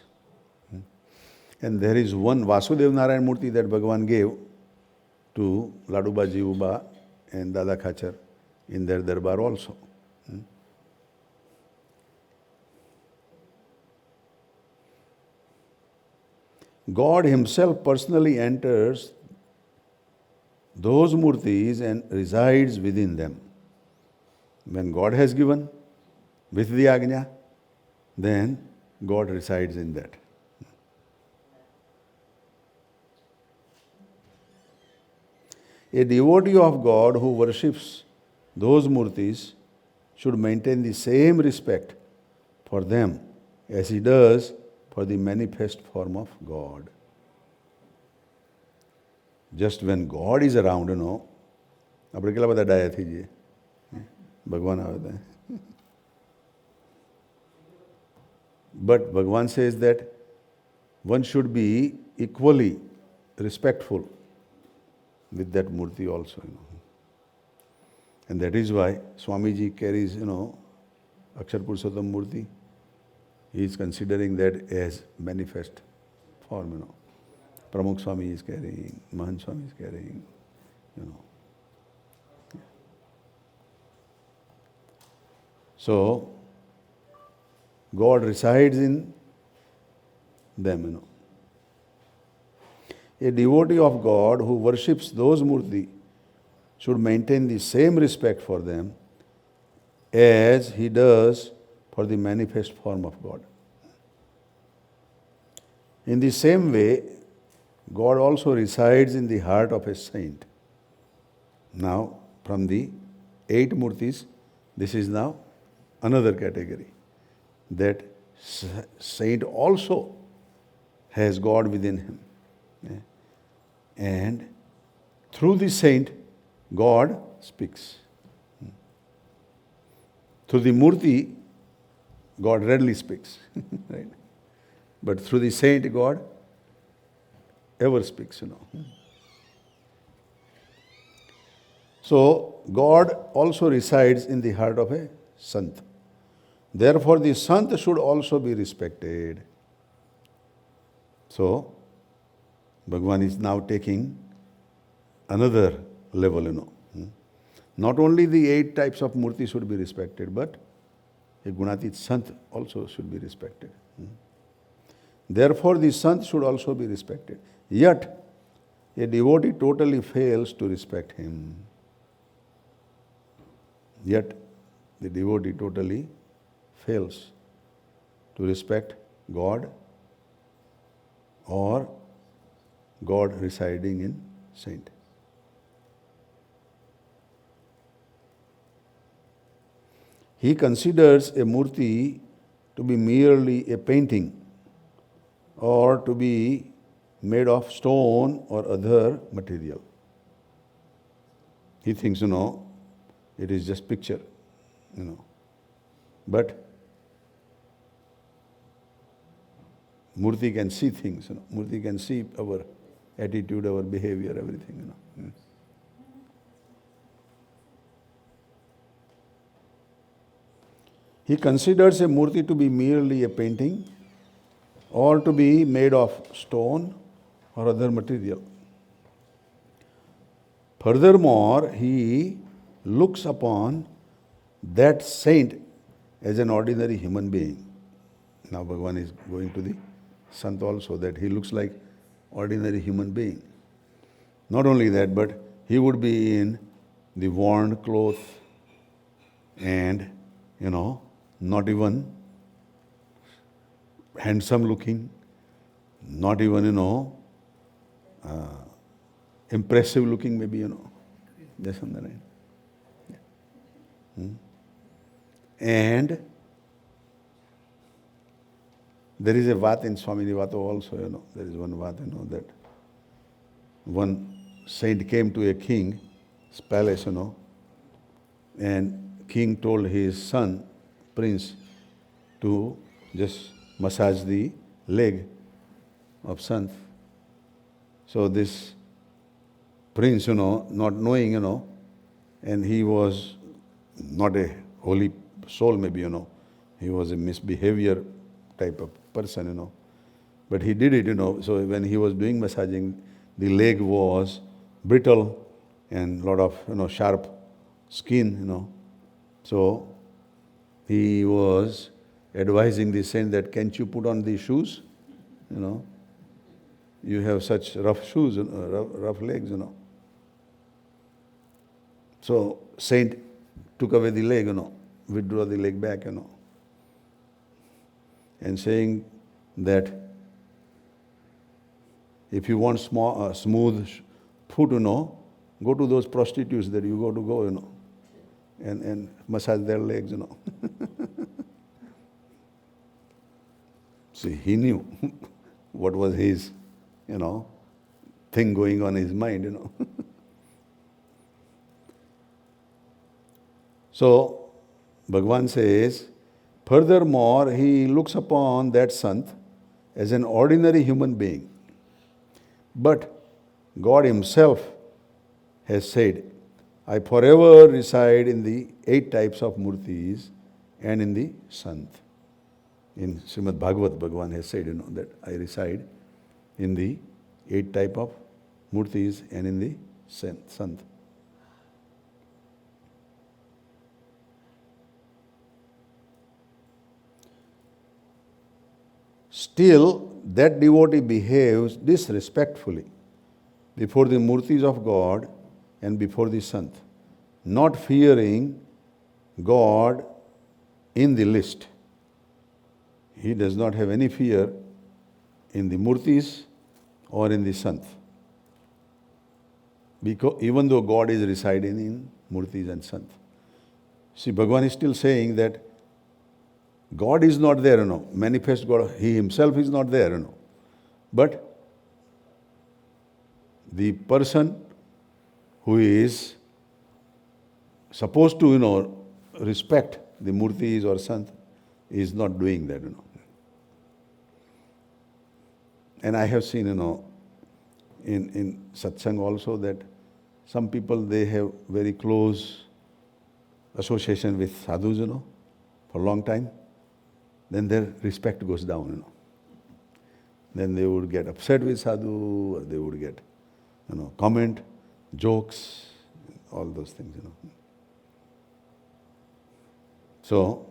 And there is one Vasudev Narayan Murti that Bhagavan gave to Laduba Jivuba and Dada Khachar in their darbar also. God Himself personally enters those murtis and resides within them. When God has given with the Agnya, then God resides in that. A devotee of God who worships those murtis should maintain the same respect for them as he does for the manifest form of God. Just when God is around, આપણે કેટલા બધા ડાયા થઈ જઈએ, ભગવાન આવે ત્યાં. But Bhagavan says that one should be equally respectful with that murti also, And that is why Swamiji carries, Akshar Purushottam Murti he is considering that as manifest form, Pramukh Swami is carrying, Mahant Swami is carrying, So, God resides in them, A devotee of God who worships those murti should maintain the same respect for them as he does for the manifest form of God. In the same way, God also resides in the heart of a saint. Now, from the 8 murtis, this is now another category, that saint also has God within him. And through the saint, God speaks. Through the murti, God rarely speaks. Right? But through the saint, God ever speaks, So, God also resides in the heart of a sant. Therefore, the sant should also be respected. So, Bhagavan is now taking another level, Not only the 8 types of murti should be respected, but a Gunatit Sant also should be respected. Therefore, the Sant should also be respected. Yet, a devotee totally fails to respect him. Yet, the devotee totally fails to respect God or God residing in saint. He considers a murti to be merely a painting or to be made of stone or other material. He thinks, it is just picture, But murti can see things, Murti can see our attitude, our behavior, everything, He considers a murti to be merely a painting or to be made of stone or other material. Furthermore, he looks upon that saint as an ordinary human being. Now Bhagavan is going to the Sant also, that he looks like ordinary human being. Not only that, but he would be in the worn clothes and, not even handsome looking, not even, impressive looking maybe, Yes, Narayan. And there is a vat in Swami Vato also, there is one vat, that one saint came to a king's palace, and king told his son, prince, to just massage the leg of sant. So this prince, not knowing, and he was not a holy soul maybe, he was a misbehavior type of person, but he did it, so when he was doing massaging, the leg was brittle and lot of, sharp skin, so he was advising the saint that, can't you put on these shoes, you have such rough shoes, rough legs, So saint took away the leg, withdrew the leg back, and saying that if you want smooth foot, go to those prostitutes that you go, and massage their legs, See, he knew what was his, thing going on in his mind, So, Bhagavan says, furthermore, he looks upon that sant as an ordinary human being. But God himself has said, I forever reside in the 8 types of murtis and in the sant. In Srimad Bhagavat, Bhagavan has said, that I reside in the 8 type of murtis and in the Sant. Still, that devotee behaves disrespectfully before the murtis of God and before the Sant, not fearing God in the least. He does not have any fear in the murtis or in the Sant, because even though God is residing in murtis and Sant. See, Bhagavan is still saying that God is not there, manifest God, He Himself is not there, But the person who is supposed to, respect the murtis or Sant is not doing that, And I have seen, in satsang also that some people, they have very close association with sadhus, for a long time. Then their respect goes down, Then they would get upset with sadhu, or they would get, comment, jokes, all those things, So,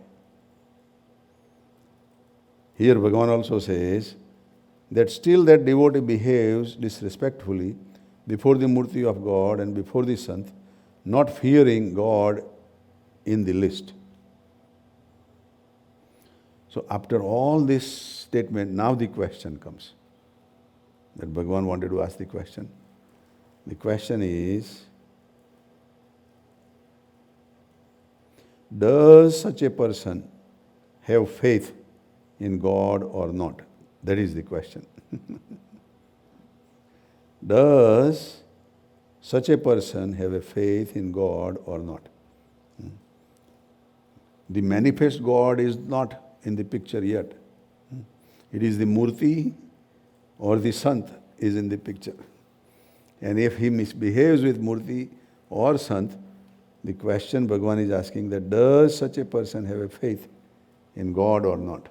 here Bhagavan also says that still that devotee behaves disrespectfully before the murti of God and before the Sant, not fearing God in the least. So after all this statement, now the question comes. That Bhagavan wanted to ask the question. The question is, does such a person have faith in God or not? That is the question. Does such a person have a faith in God or not? The manifest God is not in the picture yet. It is the murti or the Sant is in the picture. And if he misbehaves with murti or Sant, the question Bhagavan is asking that does such a person have a faith in God or not?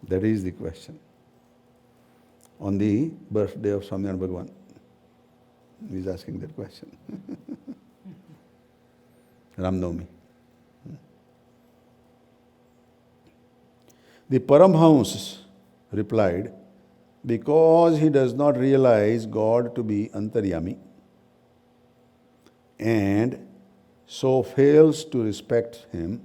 That is the question. On the birthday of Swaminarayan Bhagavan, he is asking that question. Ram Navami. The Paramhans replied, because he does not realize God to be Antaryami and so fails to respect Him,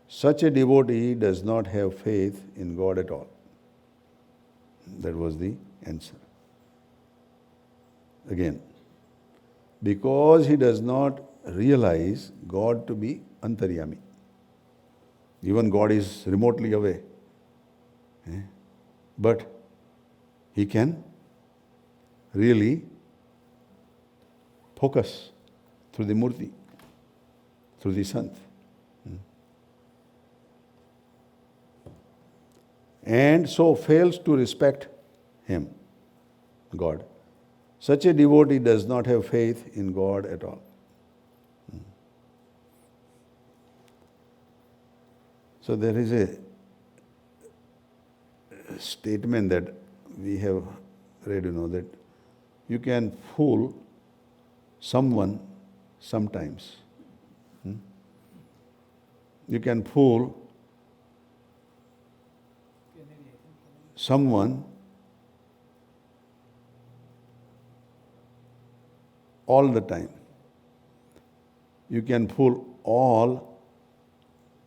such a devotee does not have faith in God at all. That was the answer. Again, because he does not realize God to be Antaryami. Even God is remotely away. But he can really focus through the murti, through the Sant. And so fails to respect Him, God. Such a devotee does not have faith in God at all. So there is a statement that we have read, that you can fool someone sometimes. You can fool someone all the time. You can fool all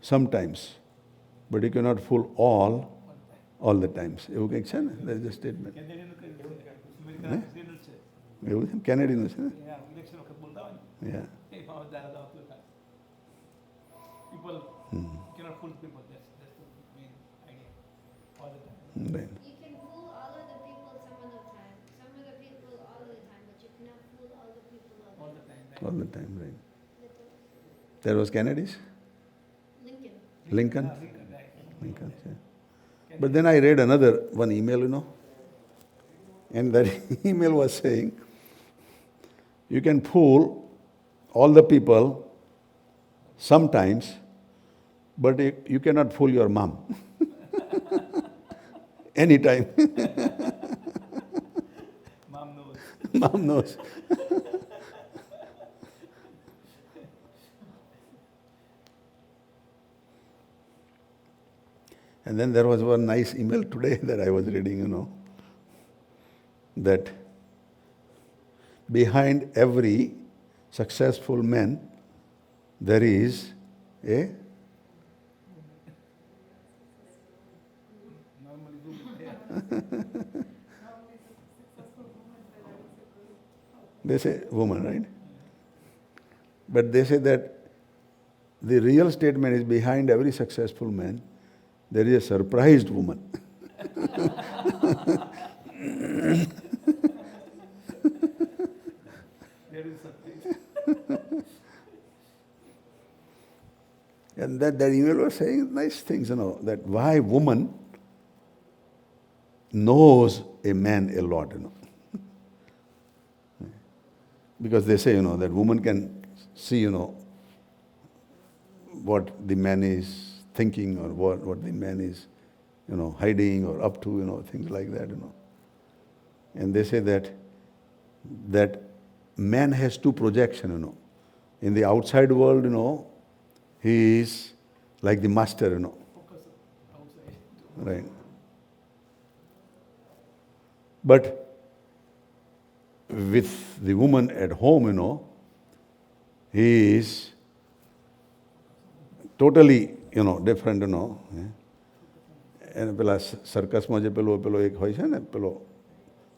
sometimes, but you cannot fool all the times. એવું કંઈક છે ને, there is a statement. એવું છે કેનેડીનું છે ને? Yeah. People cannot fool people. That's the main idea all the time. Right. You can fool all of the people some of the time, some of the people all of the time, but you cannot fool all the people All the time. Right? All the time, right. There was Kennedy's? Lincoln. Lincoln? Right. Lincoln, yeah. But then I read one email, and that email was saying, you can fool all the people sometimes, But you cannot fool your mom. Anytime. Mom knows. Mom knows. And then there was one nice email today that I was reading, that behind every successful man, there is a Normally women. they say woman, right? But they say that the real statement is behind every successful man, there is a surprised woman. There is something. And that email was saying nice things, that why woman knows a man a lot. Because they say, that woman can see, what the man is thinking or what the man is, hiding or up to, things like that. And they say that man has two projections. In the outside world, he is like the master, Focus outside. right? But with the woman at home, he is totally, different, And પેલા સર્કસમાં જે પેલો એક હોય છે ને પેલો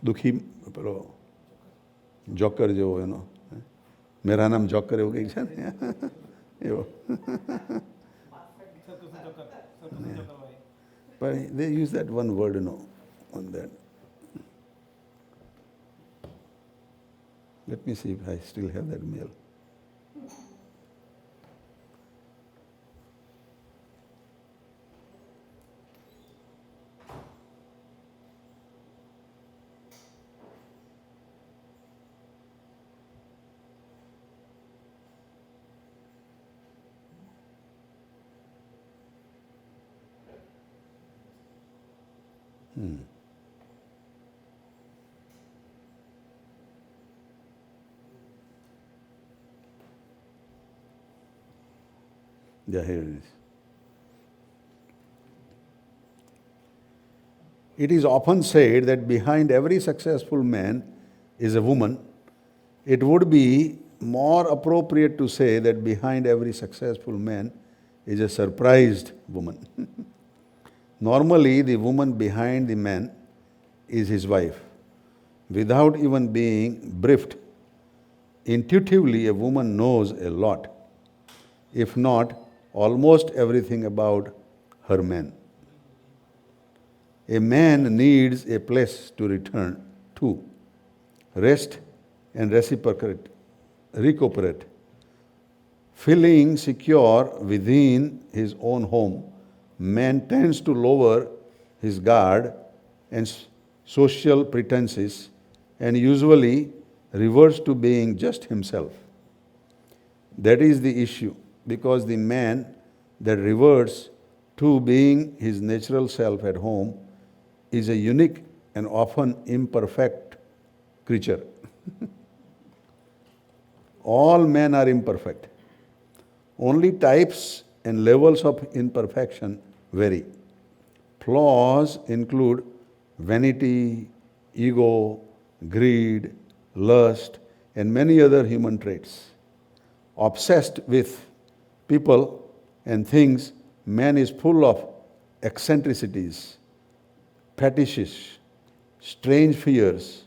દુઃખી પેલો જોકર જેવો એનો મેરા નામ જોકર એવું કંઈક છે ને એવો but they use that one word, on that. Let me see if I still have that mail. Yeah, here it is. It is often said that behind every successful man is a woman. It would be more appropriate to say that behind every successful man is a surprised woman. Normally, the woman behind the man is his wife. Without even being briefed, intuitively a woman knows a lot, if not almost everything about her man. A man needs a place to return to, rest and recuperate. Feeling secure within his own home, man tends to lower his guard and social pretenses and usually reverts to being just himself. That is the issue, because the man that reverts to being his natural self at home is a unique and often imperfect creature. All men are imperfect. Only types and levels of imperfection vary. Flaws include vanity, ego, greed, lust, and many other human traits. Obsessed with people and things, man is full of eccentricities, fetishes, strange fears,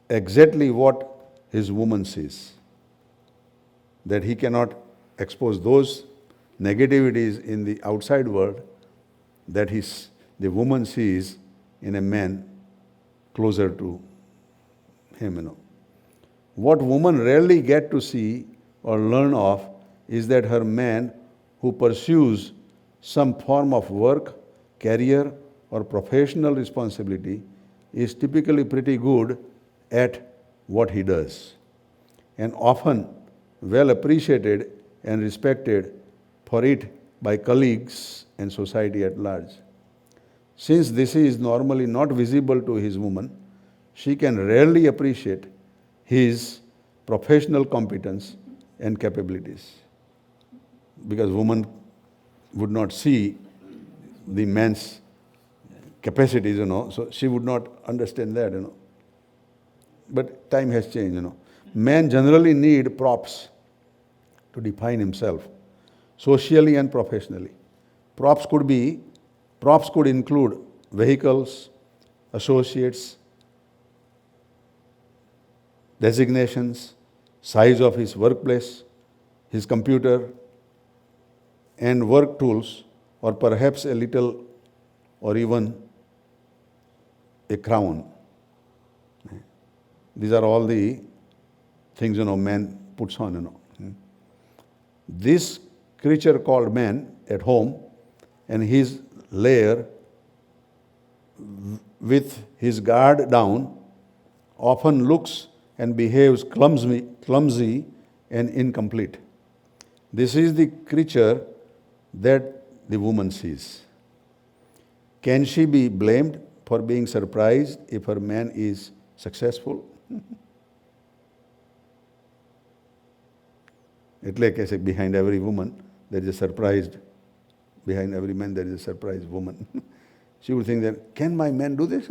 exactly what his woman sees. That he cannot expose those negativities in the outside world that the woman sees in a man closer to him. What women rarely get to see or learn of is that her man who pursues some form of work, career, or professional responsibility is typically pretty good at what he does, and often well appreciated and respected for it by colleagues and society at large. Since this is normally not visible to his woman, she can rarely appreciate his professional competence and capabilities. Because woman would not see the man's capacities, so she would not understand that, But time has changed, Men generally need props to define himself, socially and professionally. Props could include vehicles, associates, designations, size of his workplace, his computer, and work tools, or perhaps a little or even a crown. These are all the things, man puts on, This creature called man at home and his lair with his guard down often looks and behaves clumsy and incomplete. This is the creature that the woman sees. Can she be blamed for being surprised if her man is successful? એટલે કે છે, behind every woman there is a surprised, behind every man there is a surprised woman. She would think that, can my man do this,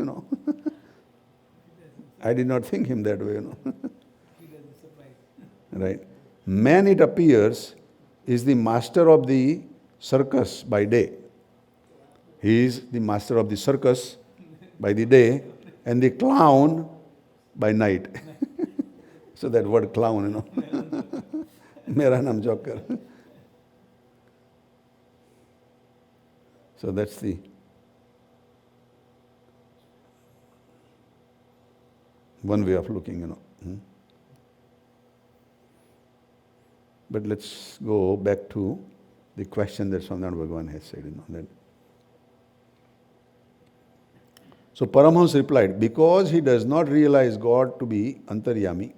I did not think him that way, Right. Man, it appears, is the master of the circus by day. He is the master of the circus by the day and the clown by night. So that word clown, Mera naam Joker. So that's the one way of looking, But let's go back to the question that Swaminarayan Bhagavan has said, that. So Paramahamsa replied, because he does not realize God to be Antaryami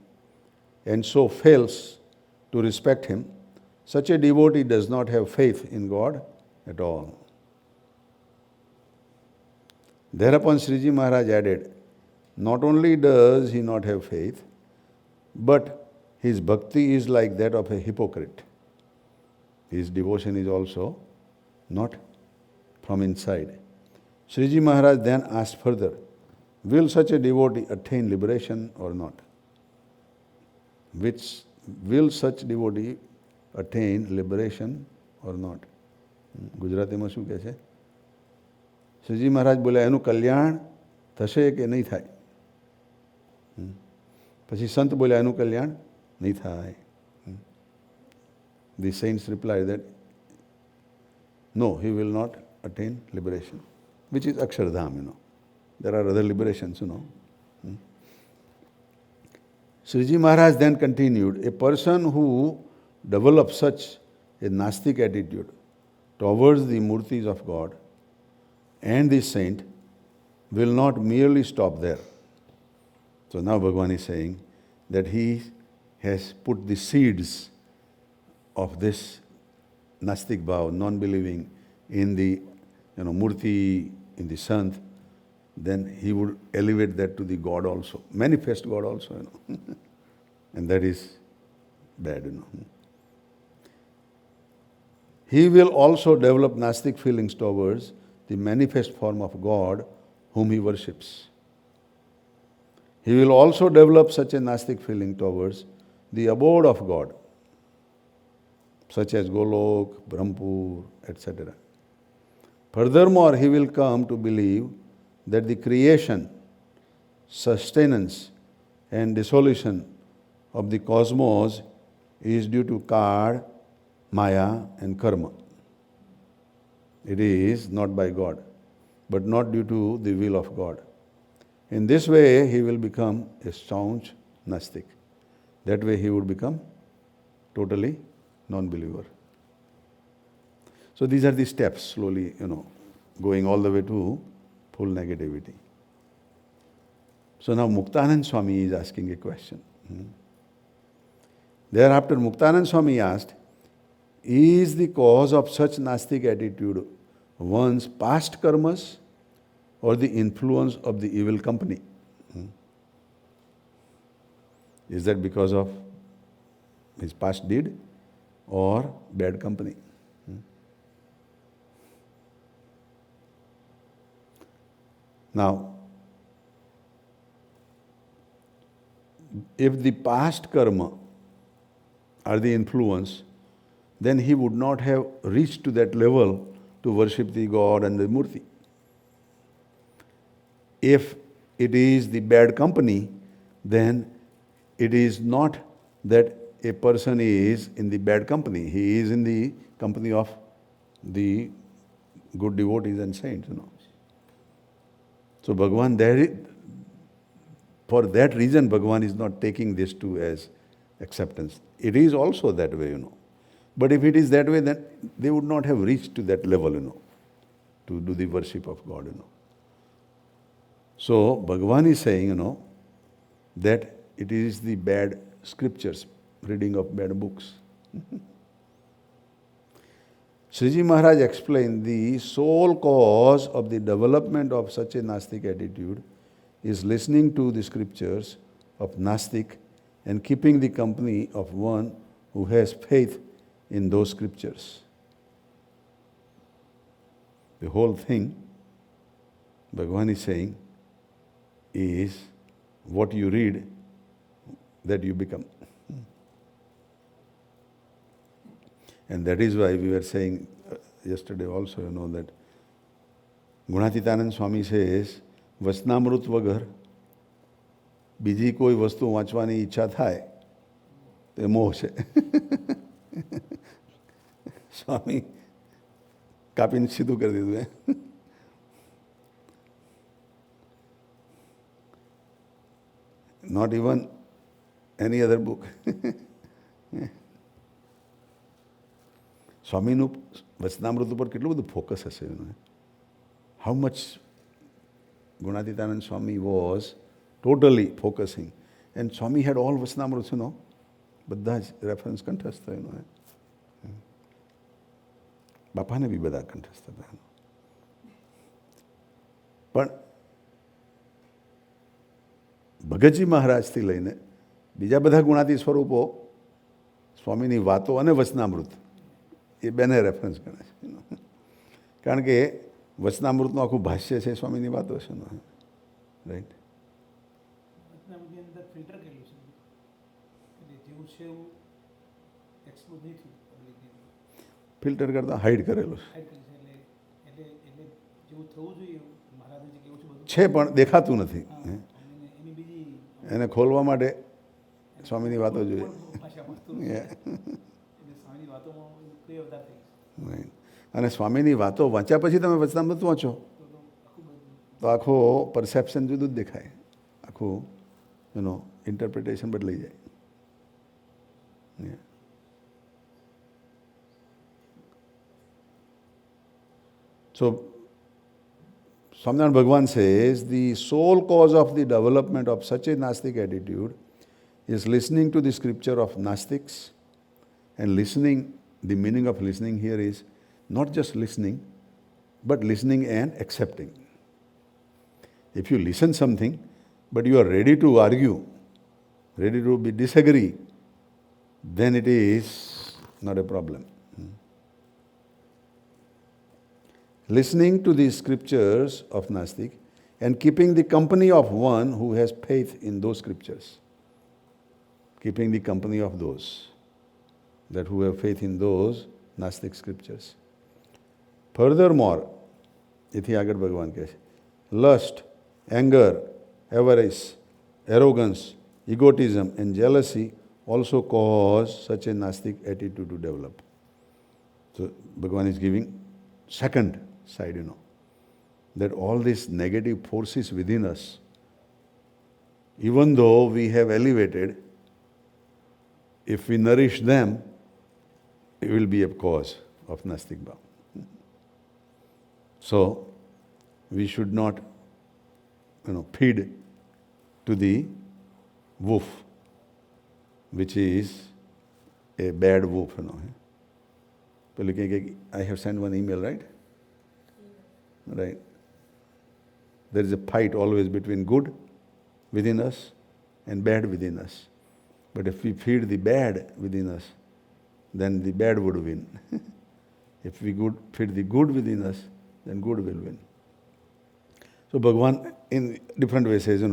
and so fails to respect him, such a devotee does not have faith in God at all. Thereupon Sriji Maharaj added, not only does he not have faith, but his bhakti is like that of a hypocrite. His devotion is also not from inside. Sriji Maharaj then asked further, will such a devotee attain liberation or not? Will such devotee attain liberation or not? ગુજરાતીમાં શું કહે છે? શ્રીજી મહારાજ બોલ્યા, એનું કલ્યાણ થશે કે નહીં થાય? પછી સંત બોલ્યા, એનું કલ્યાણ નહીં થાય. The saints replied that, no, he will not attain liberation, which is Akshardham, There are other liberations, Sriji Maharaj then continued, a person who develops such a Nastic attitude towards the murtis of God and the saint will not merely stop there. So now Bhagavan is saying that he has put the seeds of this Nastic bhav, non-believing in the murti, in the sant, then he would elevate that to the God also, manifest God also, and that is bad, He will also develop Nastic feelings towards the manifest form of God whom he worships. He will also develop such a Nastic feeling towards the abode of God, such as Golok, Brahmpur, etc. Furthermore, he will come to believe that the creation, sustenance, and dissolution of the cosmos is due to Kad, Maya, and Karma. It is not by God, but not due to the will of God. In this way, he will become a staunch Nastic. That way, he would become totally non-believer. So these are the steps, slowly, going all the way to full negativity. So now Muktanand Swami is asking a question. Thereafter Muktanand Swami asked, is the cause of such Nastic attitude one's past karmas or the influence of the evil company? Is that because of his past deed or bad company? Now, if the past karma are the influence, then he would not have reached to that level to worship the God and the Murti. If it is the bad company, then it is not that a person is in the bad company. He is in the company of the good devotees and saints, So Bhagavan, for that reason, Bhagavan is not taking this to as acceptance. It is also that way, But if it is that way, then they would not have reached to that level, to do the worship of God, So Bhagavan is saying, that it is the bad scriptures, reading of bad books. Sriji Maharaj explained the sole cause of the development of such a Nastic attitude is listening to the scriptures of Nastic and keeping the company of one who has faith in those scriptures. The whole thing, Bhagavan is saying, is what you read, that you become. And that is why we were saying yesterday also, that Gunatitanand Swami says, Vachanamrut વગર બીજી કોઈ વસ્તુ વાંચવાની ઈચ્છા થાય તે મોહ છે. સ્વામી કાપીને સીધું કરી દીધું. Not even any other book. સ્વામીનું વચનામૃત ઉપર કેટલું બધું ફોકસ હશે. How much Gunatitanand Swami was totally focusing. And Swami had all Vachanamruts, બધા જ રેફરન્સ કંઠસ્થ થયો. બાપાને બી બધા કંઠસ્થ હતા. પણ ભગતજી મહારાજથી લઈને બીજા બધા ગુણાતી સ્વરૂપો સ્વામીની વાતો અને વચનામૃત એ બેને રેફરન્સ કરે છે. કારણ કે વચનામૃતનું આખું ભાષ્ય છે સ્વામીની વાતો છે. રાઈટ. ફિલ્ટર કરતાં હાઈડ કરેલું છે પણ દેખાતું નથી. એને ખોલવા માટે સ્વામીની વાતો જોઈએ. અને સ્વામીની વાતો વાંચ્યા પછી તમે વચનામૃત વાંચો તો આખો પરસેપ્શન જુદું જ દેખાય. આખું ઇન્ટરપ્રિટેશન બદલાઈ જાય. So, Swaminarayan Bhagavan says the sole cause of the development of such a Nastic attitude is listening to the scripture of Nastics. And listening, the meaning of listening here is not just listening, but listening and accepting. If you listen something, but you are ready to argue, ready to disagree, then it is not a problem. Listening to the scriptures of Nastic and keeping the company of one who has faith in those scriptures. Keeping the company of those that who have faith in those Nastic scriptures. Furthermore, इति आगर भगवान कहे, lust, anger, avarice, arrogance, egotism and jealousy also cause such a Nastic attitude to develop. So Bhagavan is giving second side, that all these negative forces within us, even though we have elevated, if we nourish them, it will be a cause of Nastic Bhav. So, we should not, feed to the wolf, which is a bad wolf, I have sent one email, right? Right. There is a fight always between good within us and bad within us. But if we feed the bad within us, then the bad would win. If we feed the good within us, then good will win. So Bhagavan in different ways says,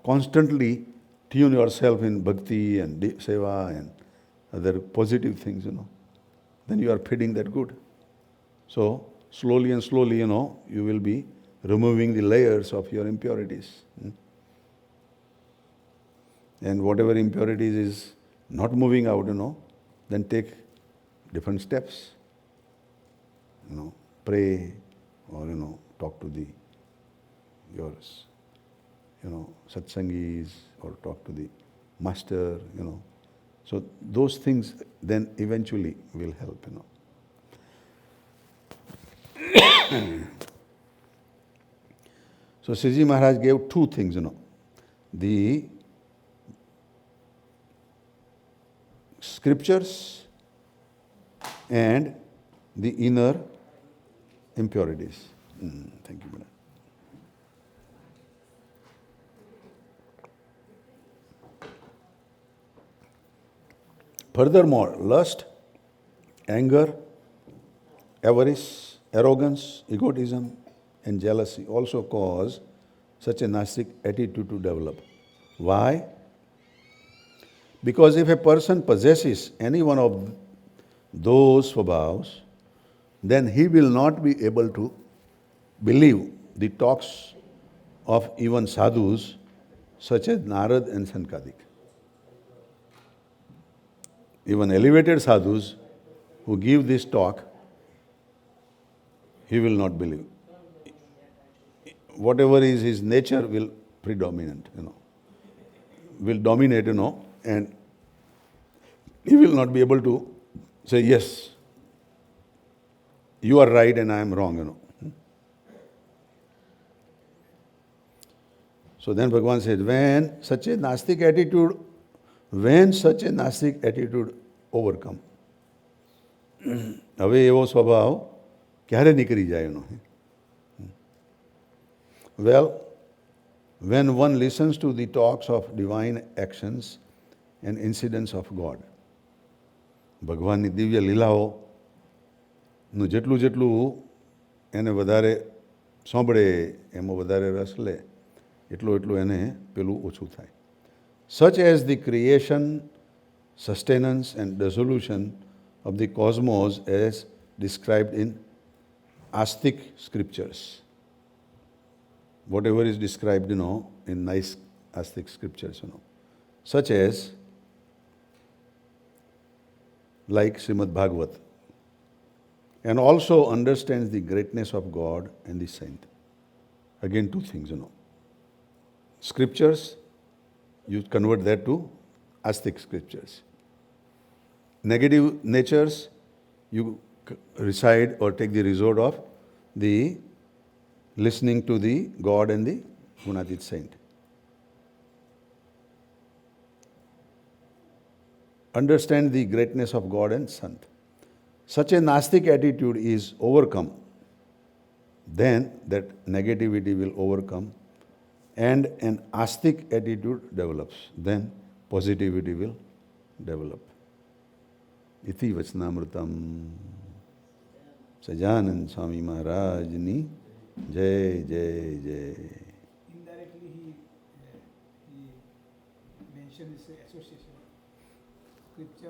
constantly tune yourself in bhakti and seva and other positive things, then you are feeding that good. So slowly and slowly, you will be removing the layers of your impurities. And whatever impurities is not moving out, then take different steps. Pray or, talk to your satsangis or talk to the master, So those things then eventually will help, So Sriji Maharaj gave two things, the scriptures and the inner impurities. Thank you, madam. Furthermore, lust, anger, avarice, arrogance, egotism, and jealousy also cause such a Nastic attitude to develop. Why? Because if a person possesses any one of those svabhavas, then he will not be able to believe the talks of even sadhus such as Narad and Sankadik. Even elevated sadhus who give this talk, he will not believe. Whatever is his nature will predominate, will dominate, and he will not be able to say, yes, you are right and I am wrong, So then Bhagavan said, when such a Nastic attitude overcome, હવે એવો સ્વભાવ ક્યારે નીકળી જાય એનો? Well, when one listens to the talks of divine actions and incidents of God, ભગવાનની દિવ્ય લીલાઓનું જેટલું એને વધારે સાંભળે, એમાં વધારે રસ લે, એટલું એને પેલું ઓછું થાય. Such as the creation, sustenance and dissolution of the cosmos as described in astic scriptures. Whatever is described, in nice astic scriptures, such as like Srimad Bhagavat, and also understands the greatness of God and the saint. Again, two things, Scriptures, you convert that to astic scriptures. Negative natures, you recite or take the resort of the listening to the God and the Gunatit saint. Understand the greatness of God and Sant. Such a Nastic attitude is overcome, then that negativity will overcome and an astic attitude develops. Then positivity will develop. Iti Vachanamrutam. Sajanand Swami Maharaj ni Jai Jai Jai. Indirectly he mentioned his association. Scripture